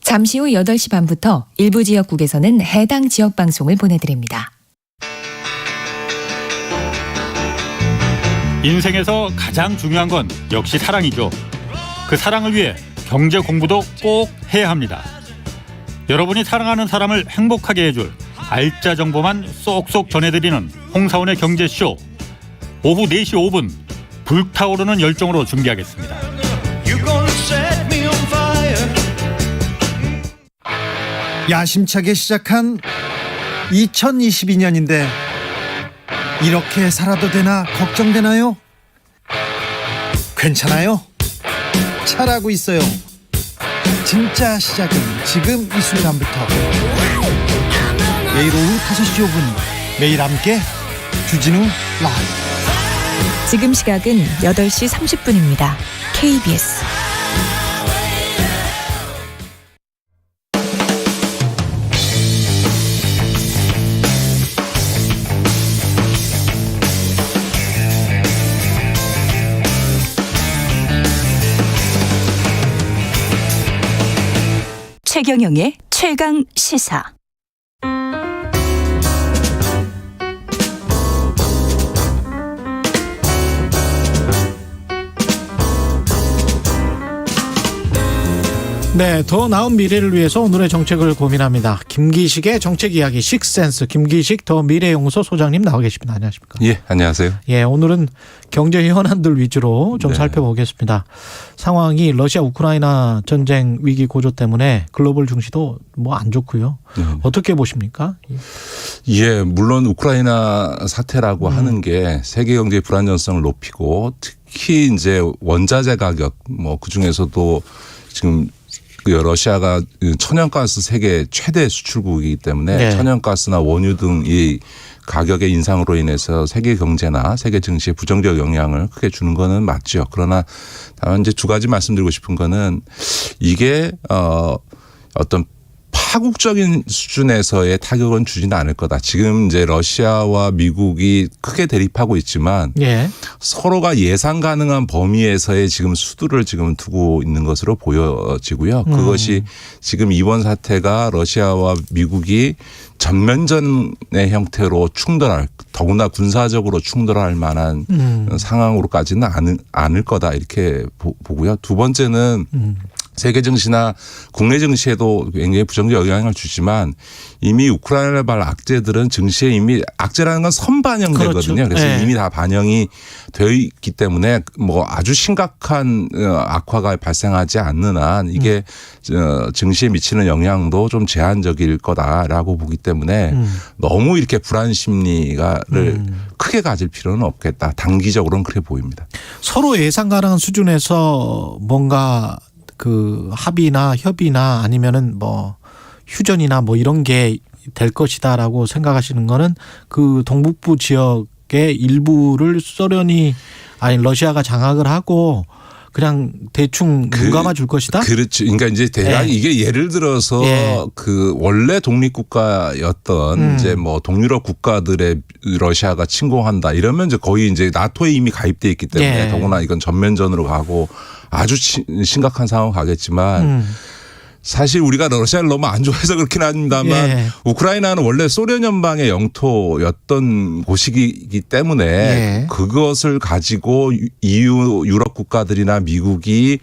잠시 후 8시 반부터 일부 지역국에서는 해당 지역 방송을 보내드립니다. 인생에서 가장 중요한 건 역시 사랑이죠. 그 사랑을 위해 경제 공부도 꼭 해야 합니다. 여러분이 사랑하는 사람을 행복하게 해줄 알짜 정보만 쏙쏙 전해드리는 홍사원의 경제쇼. 오후 4시 5분 불타오르는 열정으로 준비하겠습니다. 야심차게 시작한 2022년인데 이렇게 살아도 되나 걱정되나요? 괜찮아요? 잘하고 있어요. 진짜 시작은 지금 이 순간부터. 매일 오후 5시 5분 매일 함께 주진우 라이브. 지금 시각은 8시 30분입니다. KBS 최경영의 최강 시사. 네, 더 나은 미래를 위해서 오늘의 정책을 고민합니다. 김기식의 정책 이야기 식센스. 김기식 더 미래연구소 소장님 나와 계십니다. 안녕하십니까? 예, 안녕하세요. 예, 오늘은 경제 현안들 위주로 좀 살펴보겠습니다. 상황이 러시아 우크라이나 전쟁 위기 고조 때문에 글로벌 증시도 뭐 안 좋고요. 어떻게 보십니까? 예, 물론 우크라이나 사태라고 하는 게 세계 경제의 불안정성을 높이고 특히 이제 원자재 가격 뭐 그 중에서도 지금 러시아가 천연가스 세계 최대 수출국이기 때문에 네. 천연가스나 원유 등 이 가격의 인상으로 인해서 세계 경제나 세계 증시에 부정적 영향을 크게 주는 거는 맞죠. 그러나 다만 이제 두 가지 말씀드리고 싶은 거는 이게 어떤 파국적인 수준에서의 타격은 주지는 않을 거다. 지금 이제 러시아와 미국이 크게 대립하고 있지만 예. 서로가 예상 가능한 범위에서의 지금 수두를 지금 두고 있는 것으로 보여지고요. 그것이 지금 이번 사태가 러시아와 미국이 전면전의 형태로 충돌할, 더구나 군사적으로 충돌할 만한 상황으로까지는 않을 거다 이렇게 보고요. 두 번째는 세계 증시나 국내 증시에도 굉장히 부정적 영향을 주지만 이미 우크라이나발 악재들은 증시에 이미 악재라는 건 선반영되거든요. 그렇죠. 그래서 네. 이미 다 반영이 되어 있기 때문에 뭐 아주 심각한 악화가 발생하지 않는 한 이게 증시에 미치는 영향도 좀 제한적일 거다라고 보기 때문에 너무 이렇게 불안 심리가를 크게 가질 필요는 없겠다. 단기적으로는 그렇게 보입니다. 서로 예상 가능한 수준에서 뭔가 그 합의나 협의나 아니면은 뭐 휴전이나 뭐 이런 게 될 것이다라고 생각하시는 거는 그 동북부 지역의 일부를 러시아가 장악을 하고 그냥 대충 눈 감아 줄 것이다? 그렇죠. 그러니까 이제 대략 이게 예를 들어서 그 원래 독립국가였던 이제 뭐 동유럽 국가들의 러시아가 침공한다 이러면 이제 거의 이제 나토에 이미 가입돼 있기 때문에 더구나 이건 전면전으로 가고 아주 심각한 상황 가겠지만 사실 우리가 러시아를 너무 안 좋아해서 그렇긴 합니다만 우크라이나는 원래 소련 연방의 영토였던 곳이기 때문에 그것을 가지고 EU 유럽 국가들이나 미국이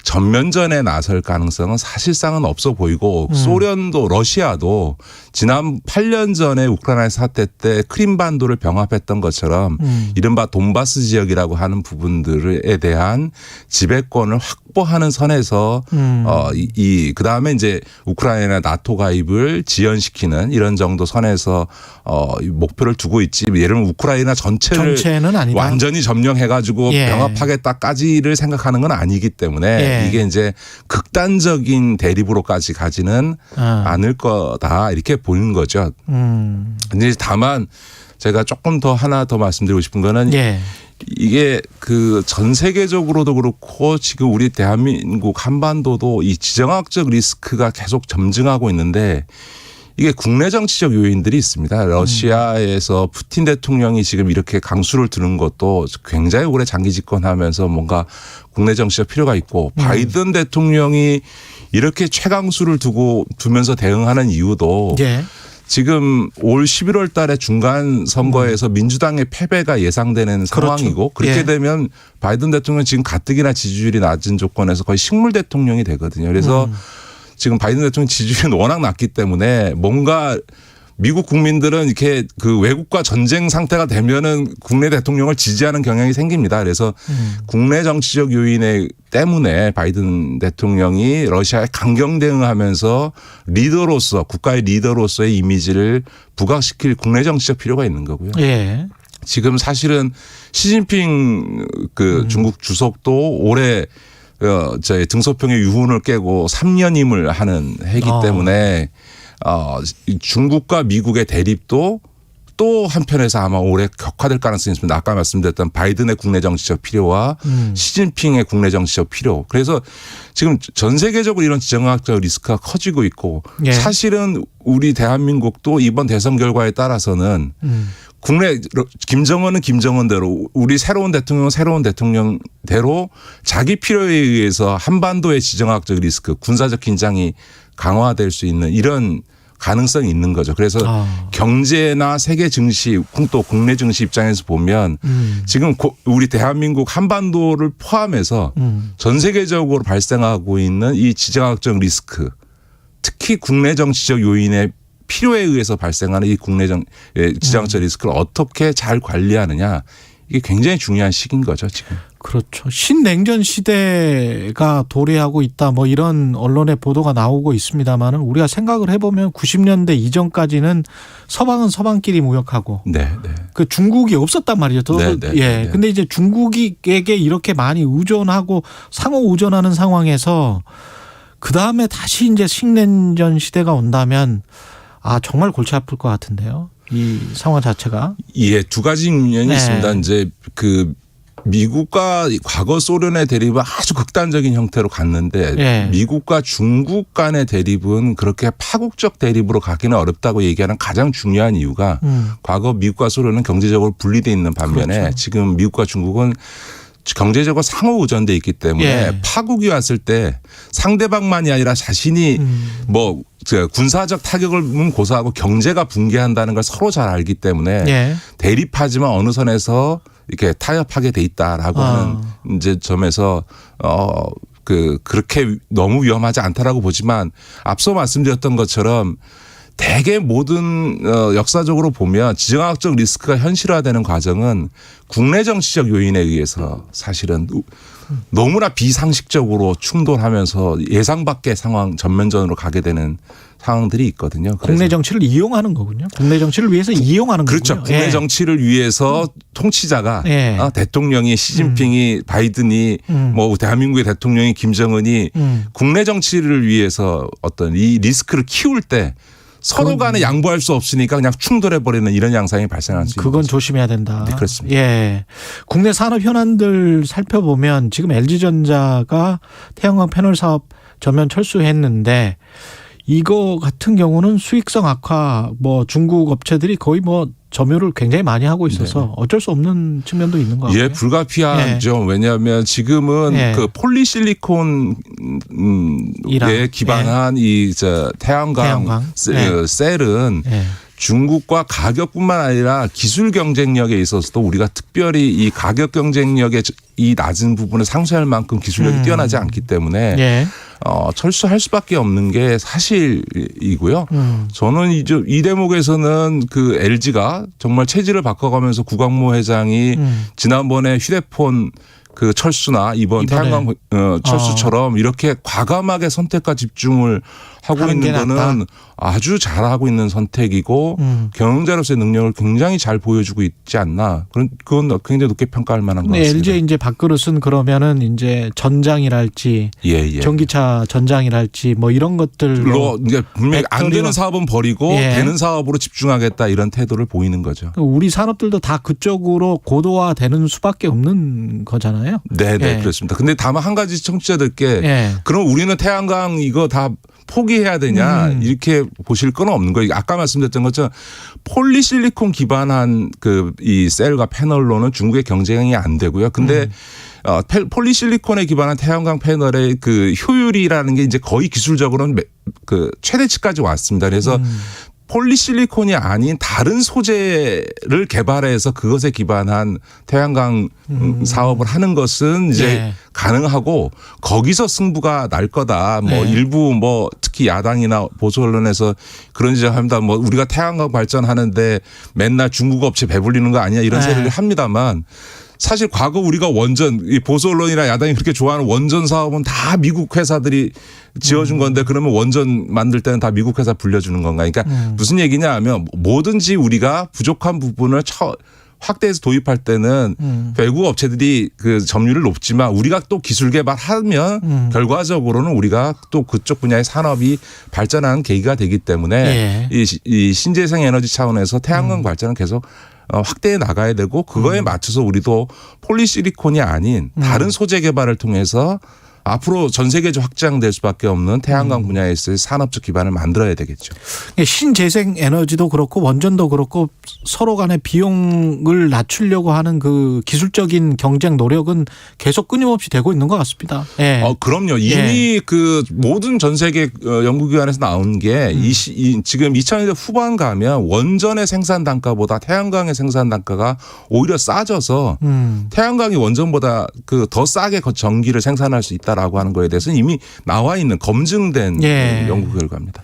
전면전에 나설 가능성은 사실상은 없어 보이고 소련도 러시아도 지난 8년 전에 우크라이나 사태 때 크림반도를 병합했던 것처럼 이른바 돈바스 지역이라고 하는 부분들에 대한 지배권을 확보하는 선에서 그다음에 이제 우크라이나 나토 가입을 지연시키는 이런 정도 선에서 목표를 두고 있지. 예를 들면 우크라이나 전체는 아니다. 완전히 점령해 가지고 병합하겠다까지를 생각하는 건 아니기 때문에 이게 이제 극단적인 대립으로까지 가지는 않을 거다 이렇게 보는 거죠. 근데 다만 제가 조금 더 하나 더 말씀드리고 싶은 거는 이게 그 전 세계적으로도 그렇고 지금 우리 대한민국 한반도도 이 지정학적 리스크가 계속 점증하고 있는데 이게 국내 정치적 요인들이 있습니다. 러시아에서 푸틴 대통령이 지금 이렇게 강수를 두는 것도 굉장히 오래 장기 집권하면서 뭔가 국내 정치적 필요가 있고 바이든 대통령이 이렇게 최강수를 두면서 대응하는 이유도 지금 올 11월 달에 중간 선거에서 민주당의 패배가 예상되는 상황이고 그렇게 되면 바이든 대통령은 지금 가뜩이나 지지율이 낮은 조건에서 거의 식물 대통령이 되거든요. 그래서 지금 바이든 대통령 지지율이 워낙 낮기 때문에 뭔가 미국 국민들은 이렇게 그 외국과 전쟁 상태가 되면은 국내 대통령을 지지하는 경향이 생깁니다. 그래서 국내 정치적 요인 때문에 바이든 대통령이 러시아에 강경 대응하면서 리더로서 국가의 리더로서의 이미지를 부각시킬 국내 정치적 필요가 있는 거고요. 예. 지금 사실은 시진핑 그 중국 주석도 올해 저희 등소평의 유훈을 깨고 3년임을 하는 해이기 때문에 중국과 미국의 대립도 또 한편에서 아마 올해 격화될 가능성이 있습니다. 아까 말씀드렸던 바이든의 국내 정치적 필요와 시진핑의 국내 정치적 필요. 그래서 지금 전 세계적으로 이런 지정학적 리스크가 커지고 있고 사실은 우리 대한민국도 이번 대선 결과에 따라서는 국내 김정은은 김정은대로 우리 새로운 대통령은 새로운 대통령대로 자기 필요에 의해서 한반도의 지정학적 리스크 군사적 긴장이 강화될 수 있는 이런 가능성이 있는 거죠. 그래서 경제나 세계 증시 또 국내 증시 입장에서 보면 지금 우리 대한민국 한반도를 포함해서 전 세계적으로 발생하고 있는 이 지정학적 리스크 특히 국내 정치적 요인의 필요에 의해서 발생하는 이 국내 지정학적 리스크를 어떻게 잘 관리하느냐 이게 굉장히 중요한 시기인 거죠 지금. 그렇죠. 신냉전 시대가 도래하고 있다 뭐 이런 언론의 보도가 나오고 있습니다만은 우리가 생각을 해보면 90년대 이전까지는 서방은 서방끼리 무역하고 그 중국이 없었단 말이죠. 근데 이제 중국에게 이렇게 많이 의존하고 상호 의존하는 상황에서 그 다음에 다시 이제 신냉전 시대가 온다면 정말 골치 아플 것 같은데요. 이 상황 자체가. 예, 두 가지 면이 있습니다. 이제 그 미국과 과거 소련의 대립은 아주 극단적인 형태로 갔는데 미국과 중국 간의 대립은 그렇게 파국적 대립으로 가기는 어렵다고 얘기하는 가장 중요한 이유가 과거 미국과 소련은 경제적으로 분리되어 있는 반면에 지금 미국과 중국은 경제적으로 상호 의존돼 있기 때문에 파국이 왔을 때 상대방만이 아니라 자신이 뭐 군사적 타격을 고소하고 경제가 붕괴한다는 걸 서로 잘 알기 때문에 대립하지만 어느 선에서 이렇게 타협하게 돼 있다라고 하는 이제 점에서 그렇게 너무 위험하지 않다라고 보지만 앞서 말씀드렸던 것처럼 대개 모든 역사적으로 보면 지정학적 리스크가 현실화되는 과정은 국내 정치적 요인에 의해서 사실은 너무나 비상식적으로 충돌하면서 예상 밖의 상황 전면전으로 가게 되는 상황들이 있거든요. 국내 정치를 이용하는 거군요. 국내 정치를 위해서 이용하는 그렇죠. 거군요. 국내 정치를 위해서 통치자가 대통령이 시진핑이 바이든이 뭐 대한민국의 대통령이 김정은이 국내 정치를 위해서 어떤 이 리스크를 키울 때 서로 간에 양보할 수 없으니까 그냥 충돌해버리는 이런 양상이 발생할 수 있는 그건 거죠. 조심해야 된다. 네, 그렇습니다. 예. 국내 산업 현안들 살펴보면 지금 LG전자가 태양광 패널 사업 전면 철수했는데 이거 같은 경우는 수익성 악화 뭐 중국 업체들이 거의 뭐 점유를 굉장히 많이 하고 있어서 어쩔 수 없는 측면도 있는 것 같아요. 예, 불가피하죠. 왜냐하면 지금은 그 폴리실리콘에 기반한 이 태양광 셀은 중국과 가격뿐만 아니라 기술 경쟁력에 있어서도 우리가 특별히 이 가격 경쟁력의 이 낮은 부분을 상쇄할 만큼 기술력이 뛰어나지 않기 때문에 철수할 수밖에 없는 게 사실이고요. 저는 이 대목에서는 그 LG가 정말 체질을 바꿔가면서 구광모 회장이 지난번에 휴대폰 그 철수나 이번 태양광 철수처럼 이렇게 과감하게 선택과 집중을 하고 있는 거는 아주 잘하고 있는 선택이고 경영자로서의 능력을 굉장히 잘 보여주고 있지 않나. 그건 굉장히 높게 평가할 만한 것 같습니다. LG 이제 밥그릇은 그러면은 이제 전장이랄지 전기차 전장이랄지 뭐 이런 것들로 이제 분명히 안 되는 사업은 버리고 되는 사업으로 집중하겠다 이런 태도를 보이는 거죠. 우리 산업들도 다 그쪽으로 고도화되는 수밖에 없는 거잖아요. 네, 그렇습니다. 근데 다만 한 가지 청취자들께 그럼 우리는 태양광 이거 다 포기해야 되냐 이렇게 보실 건 없는 거예요. 아까 말씀드렸던 것처럼 폴리실리콘 기반한 그 이 셀과 패널로는 중국의 경쟁이 안 되고요. 근데 폴리실리콘에 기반한 태양광 패널의 그 효율이라는 게 이제 거의 기술적으로는 그 최대치까지 왔습니다. 그래서 폴리실리콘이 아닌 다른 소재를 개발해서 그것에 기반한 태양광 사업을 하는 것은 이제 예. 가능하고 거기서 승부가 날 거다. 뭐 네. 일부 뭐 특히 야당이나 보수 언론에서 그런 지적합니다. 뭐 우리가 태양광 발전하는데 맨날 중국 업체 배불리는 거 아니야 이런 네. 소리를 합니다만 사실 과거 우리가 원전 이 보수 언론이나 야당이 그렇게 좋아하는 원전 사업은 다 미국 회사들이 지어준 건데 그러면 원전 만들 때는 다 미국 회사 불려주는 건가? 그러니까 무슨 얘기냐 하면 뭐든지 우리가 부족한 부분을 확대해서 도입할 때는 외국 업체들이 그 점유율이 높지만 우리가 또 기술 개발하면 결과적으로는 우리가 또 그쪽 분야의 산업이 발전하는 계기가 되기 때문에 예. 이 신재생 에너지 차원에서 태양광 발전은 계속 확대해 나가야 되고 그거에 맞춰서 우리도 폴리실리콘이 아닌 다른 소재 개발을 통해서 앞으로 전 세계적으로 확장될 수밖에 없는 태양광 분야에서의 산업적 기반을 만들어야 되겠죠. 신재생 에너지도 그렇고 원전도 그렇고 서로 간의 비용을 낮추려고 하는 그 기술적인 경쟁 노력은 계속 끊임없이 되고 있는 것 같습니다. 예. 그럼요. 이미 그 모든 전 세계 연구기관에서 나온 게 지금 2000년대 후반 가면 원전의 생산 단가보다 태양광의 생산 단가가 오히려 싸져서 태양광이 원전보다 그 더 싸게 전기를 생산할 수 있다라고 하는 거에 대해서는 이미 나와 있는 검증된 연구 결과입니다.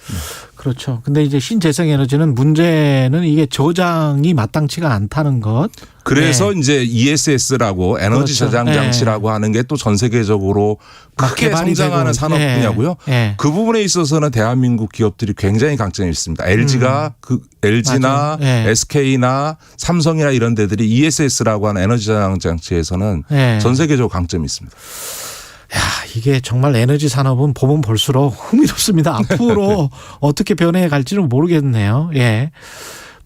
그렇죠. 근데 이제 신재생 에너지는 문제는 이게 저장이 마땅치가 않다는 것. 그래서 이제 ESS라고 에너지 그렇죠. 저장 장치라고 하는 게 또 전 세계적으로 크게 성장하는 산업 분야고요. 그 부분에 있어서는 대한민국 기업들이 굉장히 강점이 있습니다. LG나 SK나 삼성이나 이런 데들이 ESS라고 하는 에너지 저장 장치에서는 전 세계적으로 강점이 있습니다. 야, 이게 정말 에너지 산업은 보면 볼수록 흥미롭습니다. 앞으로 어떻게 변해 갈지는 모르겠네요. 예.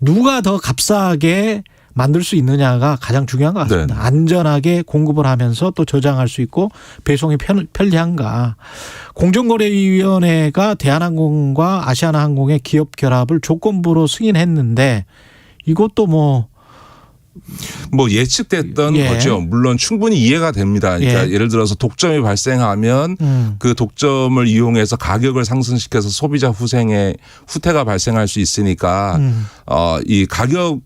누가 더 값싸게 만들 수 있느냐가 가장 중요한 것 같습니다. 네. 안전하게 공급을 하면서 또 저장할 수 있고 배송이 편리한가. 공정거래위원회가 대한항공과 아시아나항공의 기업 결합을 조건부로 승인했는데 이것도 뭐 예측됐던 거죠. 물론 충분히 이해가 됩니다. 그러니까 예를 들어서 독점이 발생하면 그 독점을 이용해서 가격을 상승시켜서 소비자 후퇴가 발생할 수 있으니까 이 가격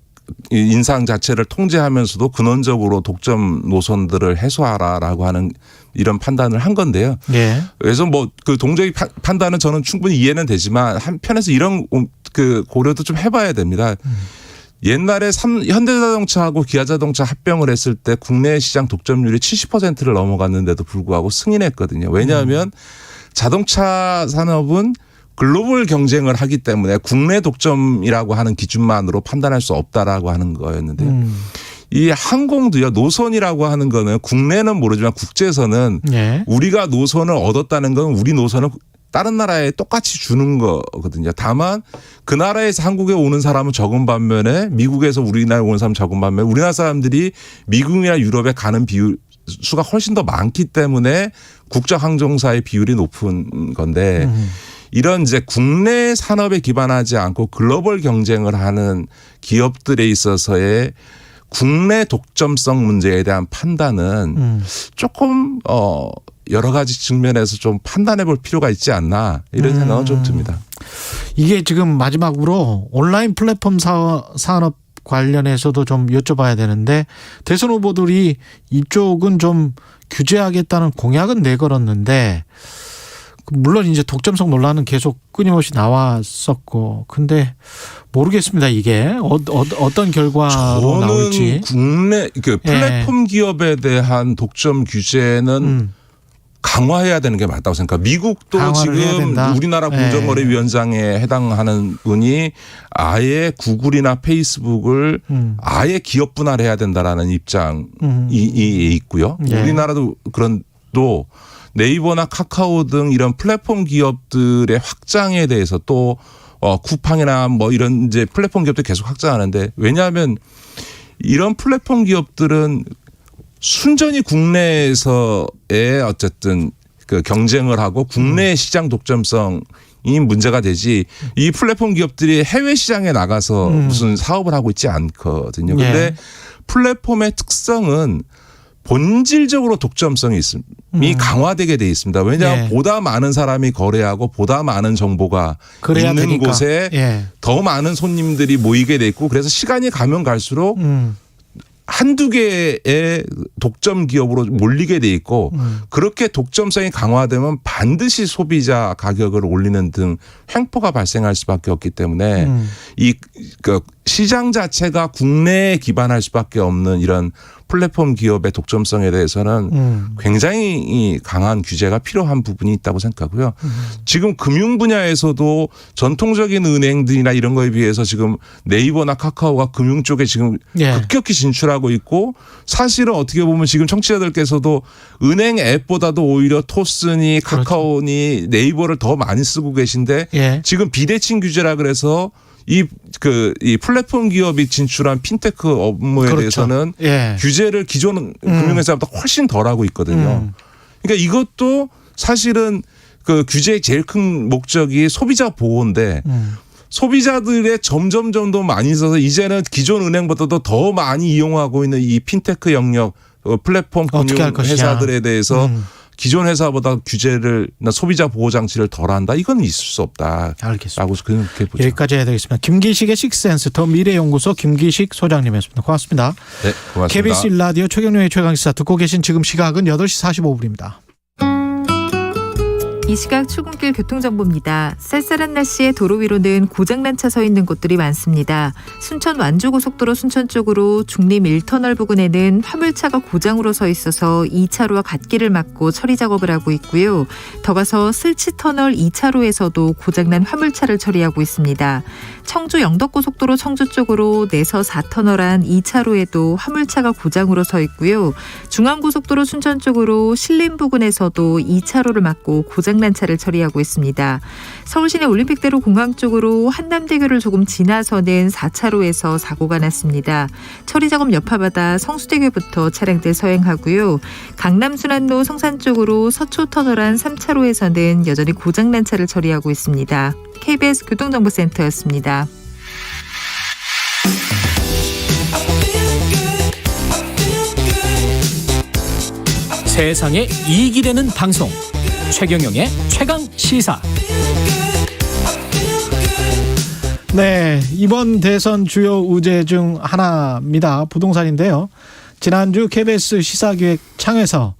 인상 자체를 통제하면서도 근원적으로 독점 노선들을 해소하라라고 하는 이런 판단을 한 건데요. 그래서 뭐 그 동적인 판단은 저는 충분히 이해는 되지만 한편에서 이런 그 고려도 좀 해봐야 됩니다. 옛날에 현대자동차하고 기아자동차 합병을 했을 때 국내 시장 독점률이 70%를 넘어갔는데도 불구하고 승인했거든요. 왜냐하면 자동차 산업은 글로벌 경쟁을 하기 때문에 국내 독점이라고 하는 기준만으로 판단할 수 없다라고 하는 거였는데요. 이 항공도요. 노선이라고 하는 거는 국내는 모르지만 국제선은 우리가 노선을 얻었다는 건 우리 노선을 다른 나라에 똑같이 주는 거거든요. 다만 그 나라에서 한국에 오는 사람은 적은 반면에 미국에서 우리나라에 오는 사람은 적은 반면에 우리나라 사람들이 미국이나 유럽에 가는 비율 수가 훨씬 더 많기 때문에 국제항공사의 비율이 높은 건데 이런 이제 국내 산업에 기반하지 않고 글로벌 경쟁을 하는 기업들에 있어서의 국내 독점성 문제에 대한 판단은 조금 여러 가지 측면에서 좀 판단해 볼 필요가 있지 않나 이런 생각은 좀 듭니다. 이게 지금 마지막으로 온라인 플랫폼 산업 관련해서도 좀 여쭤봐야 되는데 대선 후보들이 이쪽은 좀 규제하겠다는 공약은 내걸었는데 물론 이제 독점성 논란은 계속 끊임없이 나왔었고 근데 모르겠습니다. 이게 어떤 결과로 나올지. 국내 그 플랫폼 기업에 대한 독점 규제는 강화해야 되는 게 맞다고 생각합니다. 미국도 지금 우리나라 공정거래위원장에 해당하는 분이 아예 구글이나 페이스북을 아예 기업 분할해야 된다라는 입장이 있고요. 우리나라도 그런도 네이버나 카카오 등 이런 플랫폼 기업들의 확장에 대해서 또 쿠팡이나 뭐 이런 이제 플랫폼 기업들 계속 확장하는데 왜냐하면 이런 플랫폼 기업들은 순전히 국내에서의 어쨌든 그 경쟁을 하고 국내 시장 독점성이 문제가 되지 이 플랫폼 기업들이 해외 시장에 나가서 무슨 사업을 하고 있지 않거든요. 그런데 플랫폼의 특성은 본질적으로 독점성이 강화되게 돼 있습니다. 왜냐하면 보다 많은 사람이 거래하고 보다 많은 정보가 있는 되니까. 곳에 더 많은 손님들이 모이게 돼 있고 그래서 시간이 가면 갈수록 한두 개의 독점 기업으로 몰리게 돼 있고 그렇게 독점성이 강화되면 반드시 소비자 가격을 올리는 등 횡포가 발생할 수밖에 없기 때문에 그 시장 자체가 국내에 기반할 수밖에 없는 이런 플랫폼 기업의 독점성에 대해서는 굉장히 강한 규제가 필요한 부분이 있다고 생각하고요. 지금 금융 분야에서도 전통적인 은행들이나 이런 거에 비해서 지금 네이버나 카카오가 금융 쪽에 지금 급격히 진출하고 있고 사실은 어떻게 보면 지금 청취자들께서도 은행 앱보다도 오히려 토스니 카카오니 네이버를 더 많이 쓰고 계신데 지금 비대칭 규제라 그래서 이 플랫폼 기업이 진출한 핀테크 업무에 대해서는 규제를 기존 금융회사보다 훨씬 덜 하고 있거든요. 그러니까 이것도 사실은 그 규제의 제일 큰 목적이 소비자 보호인데 소비자들의 점점 더 많이 있어서 이제는 기존 은행보다도 더 많이 이용하고 있는 이 핀테크 영역 플랫폼 금융 회사들에 대해서 기존 회사보다 규제를 소비자 보호 장치를 덜한다. 이건 있을 수 없다. 알겠습니다. 라고 그렇게 보죠. 여기까지 해야 되겠습니다. 김기식의 식센스 더 미래연구소 김기식 소장님이었습니다. 고맙습니다. 네, 고맙습니다. KBS 1라디오 최경영의 최강시사 듣고 계신 지금 시각은 8시 45분입니다. 이 시각 출근길 교통정보입니다. 쌀쌀한 날씨에 도로 위로는 고장난 차 서 있는 곳들이 많습니다. 순천 완주고속도로 순천 쪽으로 중림 1터널 부근에는 화물차가 고장으로 서 있어서 2차로와 갓길을 막고 처리 작업을 하고 있고요. 더 가서 슬치터널 2차로에서도 고장난 화물차를 처리하고 있습니다. 청주 영덕고속도로 청주 쪽으로 내서 4터널 안 2차로에도 화물차가 고장으로 서 있고요. 중앙고속도로 순천 쪽으로 신림 부근에서도 2차로를 막고 고장난 차를 처리하고 있습니다. 서울시내 올림픽대로 공항 쪽으로 한남대교를 조금 지나서는 4차로에서 사고가 났습니다. 처리 작업 여파받아 성수대교부터 차량들 서행하고요. 강남순환로 성산 쪽으로 서초터널 안 3차로에서는 여전히 고장난 차를 처리하고 있습니다. KBS 교통정보센터였습니다. 세상에 이익이 되는 방송 최경영의 최강시사. 네, 이번 대선 주요 의제 중 하나입니다. 부동산인데요. 지난주 KBS 시사기획 창에서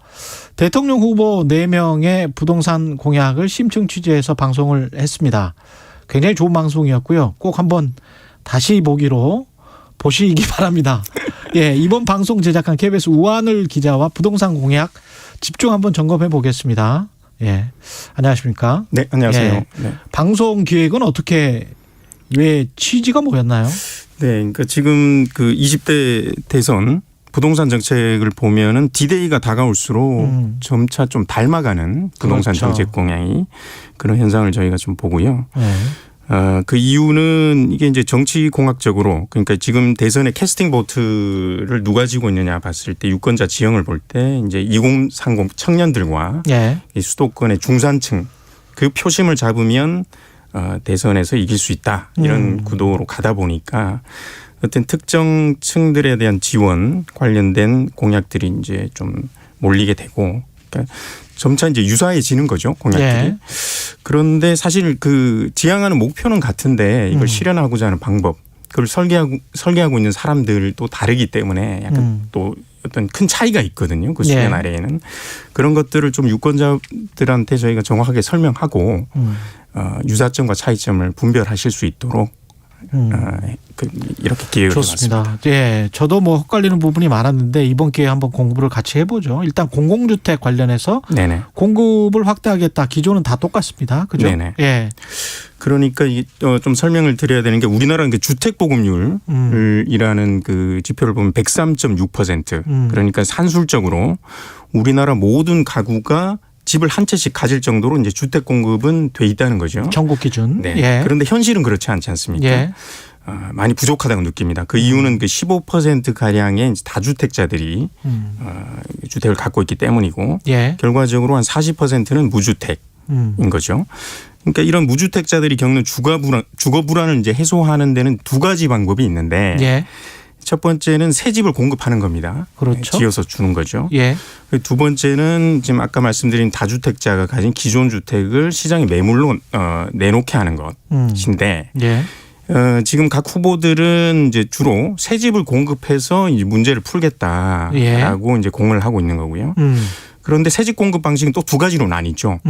대통령 후보 4명의 부동산 공약을 심층 취재해서 방송을 했습니다. 굉장히 좋은 방송이었고요. 꼭 한번 다시 보기로 보시기 바랍니다. 예, 이번 방송 제작한 KBS 우한을 기자와 부동산 공약 집중 한번 점검해 보겠습니다. 예, 안녕하십니까? 네, 안녕하세요. 예, 네. 방송 기획은 어떻게 왜 취지가 뭐였나요? 네, 그러니까 지금 그 20대 대선 부동산 정책을 보면은 디데이가 다가올수록 점차 좀 닮아가는 부동산 그렇죠. 정책 공약이 그런 현상을 저희가 좀 보고요. 네. 그 이유는 이게 이제 정치공학적으로 그러니까 지금 대선의 캐스팅 보트를 누가 지고 있느냐 봤을 때 유권자 지형을 볼 때 이제 2030 청년들과 이 수도권의 중산층 그 표심을 잡으면 대선에서 이길 수 있다 이런 구도로 가다 보니까 어떤 특정 층들에 대한 지원 관련된 공약들이 이제 좀 몰리게 되고 그러니까 점차 이제 유사해지는 거죠 공약들이. 예. 그런데 사실 그 지향하는 목표는 같은데 이걸 실현하고자 하는 방법, 그걸 설계하고 있는 사람들도 다르기 때문에 약간 또 어떤 큰 차이가 있거든요. 그 수련 아래에는 그런 것들을 좀 유권자들한테 저희가 정확하게 설명하고 유사점과 차이점을 분별하실 수 있도록. 이렇게 기획을 좋습니다. 해봤습니다. 예, 저도 뭐 헷갈리는 부분이 많았는데 이번 기회에 한번 공부를 같이 해보죠. 일단 공공주택 관련해서 네네. 공급을 확대하겠다. 기존은 다 똑같습니다. 그죠? 네네. 예. 그러니까 좀 설명을 드려야 되는 게 우리나라는 그 주택 보급률이라는 그 지표를 보면 103.6% 그러니까 산술적으로 우리나라 모든 가구가 집을 한 채씩 가질 정도로 이제 주택 공급은 돼 있다는 거죠. 전국 기준. 네. 예. 그런데 현실은 그렇지 않지 않습니까? 예. 많이 부족하다고 느낍니다. 그 이유는 그 15% 가량의 다주택자들이 주택을 갖고 있기 때문이고 결과적으로 한 40%는 무주택인 거죠. 그러니까 이런 무주택자들이 겪는 주거 불안을 이제 해소하는 데는 두 가지 방법이 있는데 첫 번째는 새 집을 공급하는 겁니다. 그렇죠. 지어서 주는 거죠. 예. 두 번째는 지금 아까 말씀드린 다주택자가 가진 기존 주택을 시장에 매물로 내놓게 하는 것인데 예. 지금 각 후보들은 이제 주로 새 집을 공급해서 이제 문제를 풀겠다라고 예. 이제 공을 하고 있는 거고요. 그런데 새집 공급 방식은 또 두 가지로 나뉘죠.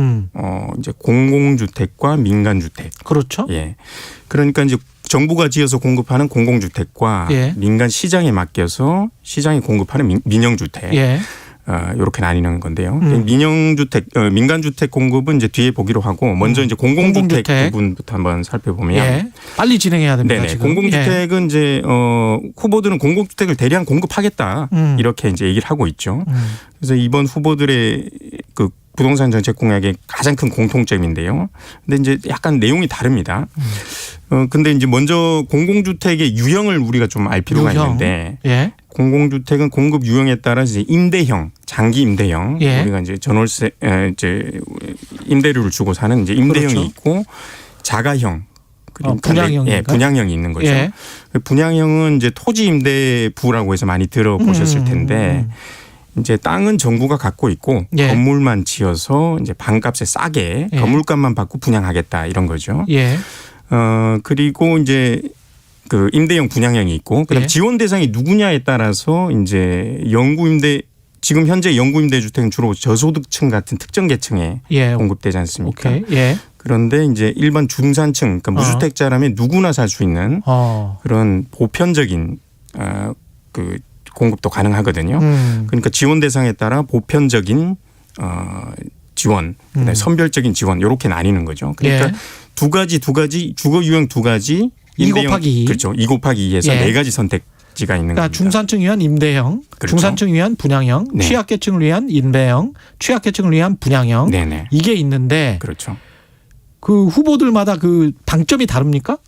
이제 공공주택과 민간주택. 그렇죠. 예. 그러니까 이제 정부가 지어서 공급하는 공공주택과 예. 민간 시장에 맡겨서 시장에 공급하는 민영주택. 예. 이렇게 나뉘는 건데요. 민영주택, 민간주택 공급은 이제 뒤에 보기로 하고 먼저 이제 공공주택 부분부터 한번 살펴보면. 예. 빨리 진행해야 됩니다. 네네. 지금. 공공주택은 예. 이제 후보들은 공공주택을 대량 공급하겠다 이렇게 이제 얘기를 하고 있죠. 그래서 이번 후보들의 그 부동산 정책 공약의 가장 큰 공통점인데요. 근데 이제 약간 내용이 다릅니다. 근데 이제 먼저 공공주택의 유형을 우리가 좀 알 필요가 있는데 예. 공공주택은 공급 유형에 따라 이제 임대형, 장기 임대형, 예. 우리가 이제 전월세 이제 임대료를 주고 사는 이제 임대형이 그렇죠. 있고 자가형. 분양형인가? 예, 분양형이 있는 거죠. 예. 분양형은 이제 토지 임대부라고 해서 많이 들어보셨을 텐데 이제 땅은 정부가 갖고 있고 예. 건물만 지어서 이제 반값에 싸게 예. 건물값만 받고 분양하겠다 이런 거죠. 예. 그리고 이제 그 임대형 분양형이 있고 그다음 예. 지원 대상이 누구냐에 따라서 이제 영구임대 지금 현재 영구임대 주택은 주로 저소득층 같은 특정 계층에 예. 공급되지 않습니까? 오케이. 예. 그런데 이제 일반 중산층 그러니까 무주택자라면 누구나 살 수 있는 그런 보편적인 그 공급도 가능하거든요. 그러니까 지원 대상에 따라 보편적인 지원, 그다음에 선별적인 지원 이렇게 나뉘는 거죠. 그러니까 예. 두 가지 주거 유형 두 가지 2 곱하기 2. 그렇죠. 2 곱하기 2에서 예. 네 가지 선택지가 있는 그러니까 겁니다. 중산층 위한 임대형, 그렇죠. 중산층 위한 분양형, 네. 취약계층을 위한 임대형, 취약계층을 위한 분양형. 네네. 이게 있는데 그렇죠. 그 후보들마다 그 방점이 다릅니까?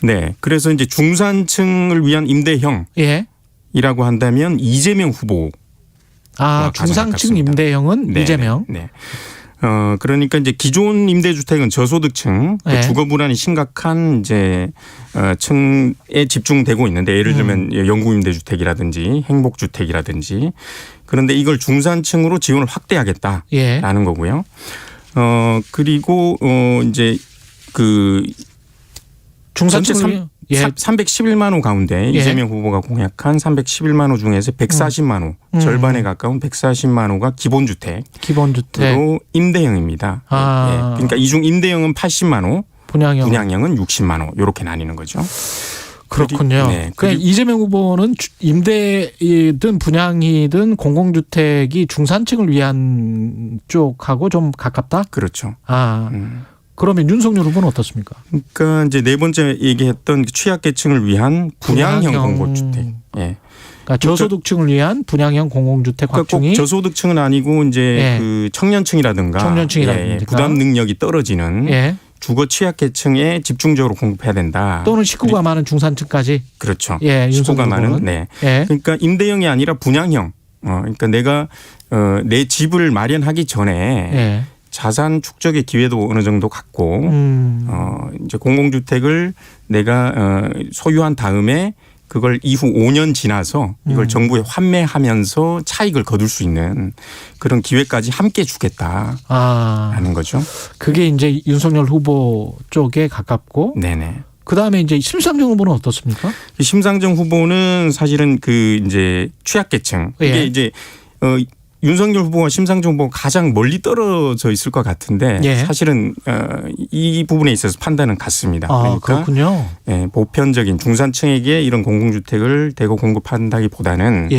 네. 그래서 이제 중산층을 위한 임대형 예. 이라고 한다면 이재명 후보. 중산층 임대형은 네, 이재명. 네. 그러니까 이제 기존 임대주택은 저소득층 그 네. 주거 불안이 심각한 이제 층에 집중되고 있는데 예를 들면 영구임대주택이라든지 행복주택이라든지 그런데 이걸 중산층으로 지원을 확대하겠다라는 예. 거고요. 그리고 이제 그 중산층을 311만 호 가운데 예. 이재명 후보가 공약한 311만 호 중에서 140만 호 절반에 가까운 140만 호가 기본주택으로 임대형입니다. 예. 그러니까 이중 임대형은 80만 호, 분양형은 60만 호 이렇게 나뉘는 거죠. 그렇군요. 네. 그러니까 이재명 후보는 임대이든 분양이든 공공주택이 중산층을 위한 쪽하고 좀 가깝다? 그렇죠. 그러면 윤석열 후보는 어떻습니까? 그러니까 이제 네 번째 얘기했던 취약계층을 위한 분양형 공공주택. 예. 그러니까 저소득층을 위한 분양형 공공주택 확충이 꼭 저소득층은 아니고 이제 예. 그 청년층이라든가 부담 능력이 떨어지는 주거 취약계층에 집중적으로 공급해야 된다. 또는 식구가 많은 중산층까지. 그렇죠. 예, 식구가 많은. 후보는. 네. 예. 그러니까 임대형이 아니라 분양형. 그러니까 내가 내 집을 마련하기 전에 자산 축적의 기회도 어느 정도 갖고 이제 공공주택을 내가 소유한 다음에 그걸 이후 5년 지나서 이걸 정부에 환매하면서 차익을 거둘 수 있는 그런 기회까지 함께 주겠다라는 거죠. 그게 이제 윤석열 후보 쪽에 가깝고. 네네. 그 다음에 이제 심상정 후보는 어떻습니까? 심상정 후보는 사실은 그 이제 취약계층 이게 이제 윤석열 후보와 심상정 후보가 가장 멀리 떨어져 있을 것 같은데 사실은 이 부분에 있어서 판단은 같습니다. 그러니까 그렇군요. 보편적인 중산층에게 이런 공공주택을 대거 공급한다기보다는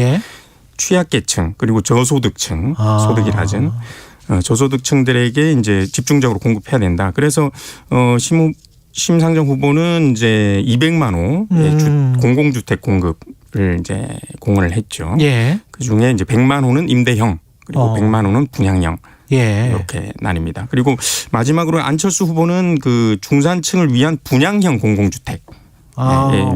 취약계층 그리고 저소득층 소득이 낮은 저소득층들에게 이제 집중적으로 공급해야 된다. 그래서 심상정 후보는 이제 200만 호의 공공주택 공급을 이제 공언을 했죠. 그 중에 이제 100만 호는 임대형 그리고 100만 호는 분양형 이렇게 나뉩니다. 그리고 마지막으로 안철수 후보는 그 중산층을 위한 분양형 공공주택.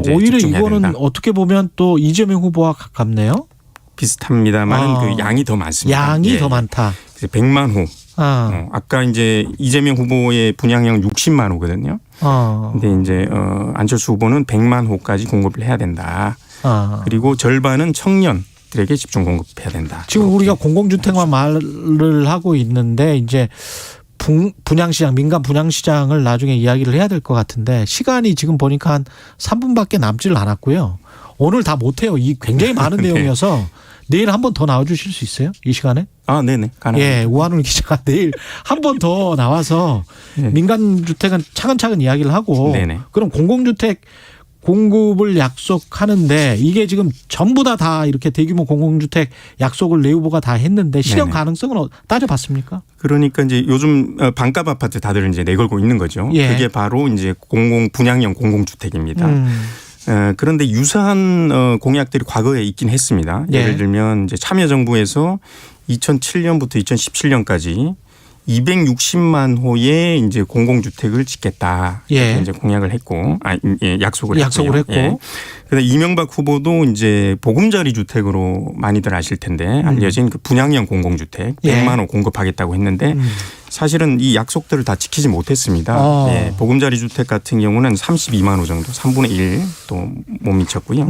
오히려 이거는 된다. 어떻게 보면 또 이재명 후보와 가깝네요. 비슷합니다만 그 양이 더 많습니다. 양이 더 많다. 100만 호. 아까 이제 이재명 후보의 분양형 60만 호거든요. 근데 이제 안철수 후보는 100만 호까지 공급을 해야 된다. 그리고 절반은 청년들에게 집중 공급해야 된다. 지금 우리가 공공주택만 말을 하고 있는데 이제 분양시장, 민간 분양시장을 나중에 이야기를 해야 될 것 같은데 시간이 지금 보니까 한 3분밖에 남지를 않았고요. 오늘 다 못해요. 이 굉장히 많은 네. 내용이어서 내일 한 번 더 나와주실 수 있어요? 이 시간에? 네네. 가능합니다. 예, 우한울 기자가 내일 한 번 더 나와서 민간 주택은 차근차근 이야기를 하고 네네. 그럼 공공주택 공급을 약속하는데 이게 지금 전부 다 이렇게 대규모 공공주택 약속을 내 후보가 다 했는데 실현 네네. 가능성은 따져봤습니까? 그러니까 이제 요즘 반값 아파트 다들 이제 내걸고 있는 거죠. 예. 그게 바로 이제 분양형 공공주택입니다. 그런데 유사한 공약들이 과거에 있긴 했습니다. 예를 들면 이제 참여정부에서 2007년부터 2017년까지 260만 호의 이제 공공주택을 짓겠다. 이렇게 이제 공약을 했고, 약속을 했고. 예. 그다음 이명박 후보도 이제 보금자리 주택으로 많이들 아실 텐데 알려진 그 분양형 공공주택 100만 호 공급하겠다고 했는데 사실은 이 약속들을 다 지키지 못했습니다. 예. 보금자리 주택 같은 경우는 32만 호 정도, 3분의 1도 못 미쳤고요.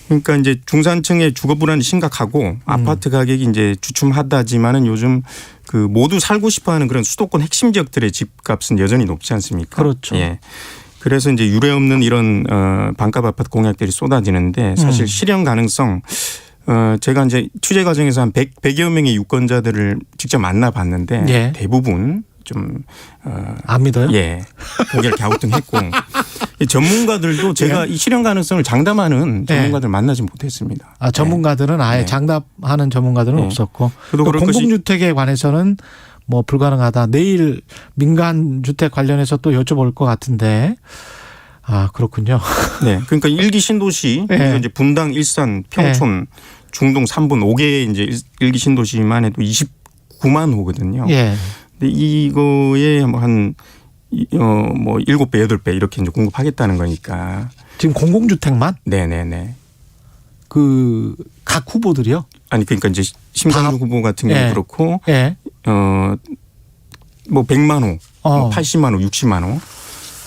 그러니까 이제 중산층의 주거 불안이 심각하고 아파트 가격이 이제 주춤하다지만은 요즘 그 모두 살고 싶어하는 그런 수도권 핵심 지역들의 집값은 여전히 높지 않습니까? 그렇죠. 예. 그래서 이제 유례 없는 이런 반값 아파트 공약들이 쏟아지는데 사실 실현 가능성 제가 이제 취재 과정에서 한 100여 명의 유권자들을 직접 만나봤는데 대부분 좀 안 믿어요? 예, 고개를 갸우뚱했고 전문가들도 제가 이 실현 가능성을 장담하는 전문가들 만나지 못했습니다. 전문가들은 아예 장담하는 전문가들은 없었고 공공주택에 관해서는 뭐 불가능하다. 내일 민간 주택 관련해서 또 여쭤볼 것 같은데. 그렇군요. 네, 그러니까 일기 신도시 그리고 이제 분당, 일산, 평촌, 중동 3분 5개의 이제 일기 신도시만 해도 29만 호거든요. 근데 이거에 한 7배, 8배 이렇게 이제 공급하겠다는 거니까. 지금 공공주택만? 네네네. 각 후보들이요? 아니, 그러니까 이제 심상정 후보 같은 경우 그렇고, 뭐 100만 호, 뭐 80만 호, 60만 호.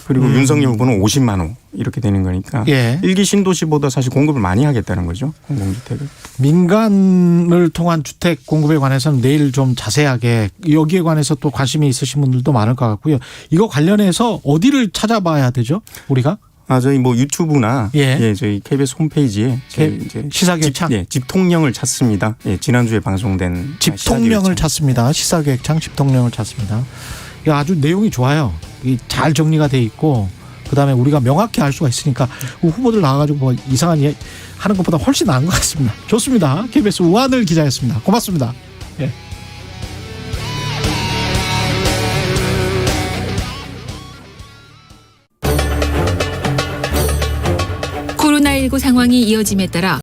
그리고 윤석열 후보는 50만 호 이렇게 되는 거니까 일기 신도시보다 사실 공급을 많이 하겠다는 거죠. 공공주택을. 민간을 통한 주택 공급에 관해서는 내일 좀 자세하게 여기에 관해서 또 관심이 있으신 분들도 많을 것 같고요. 이거 관련해서 어디를 찾아봐야 되죠? 우리가? 저희 뭐 유튜브나 저희 KBS 홈페이지에 이제 시사계획창 집통령을 찾습니다. 지난주에 방송된 집통령을 찾습니다. 시사계획창 집통령을 찾습니다. 아주 내용이 좋아요. 잘 정리가 돼 있고 그다음에 우리가 명확히 알 수가 있으니까 후보들 나와가지고 뭐 이상한 예 하는 것보다 훨씬 나은 것 같습니다. 좋습니다. KBS 우한을 기자였습니다. 고맙습니다. 예. 코로나19 상황이 이어짐에 따라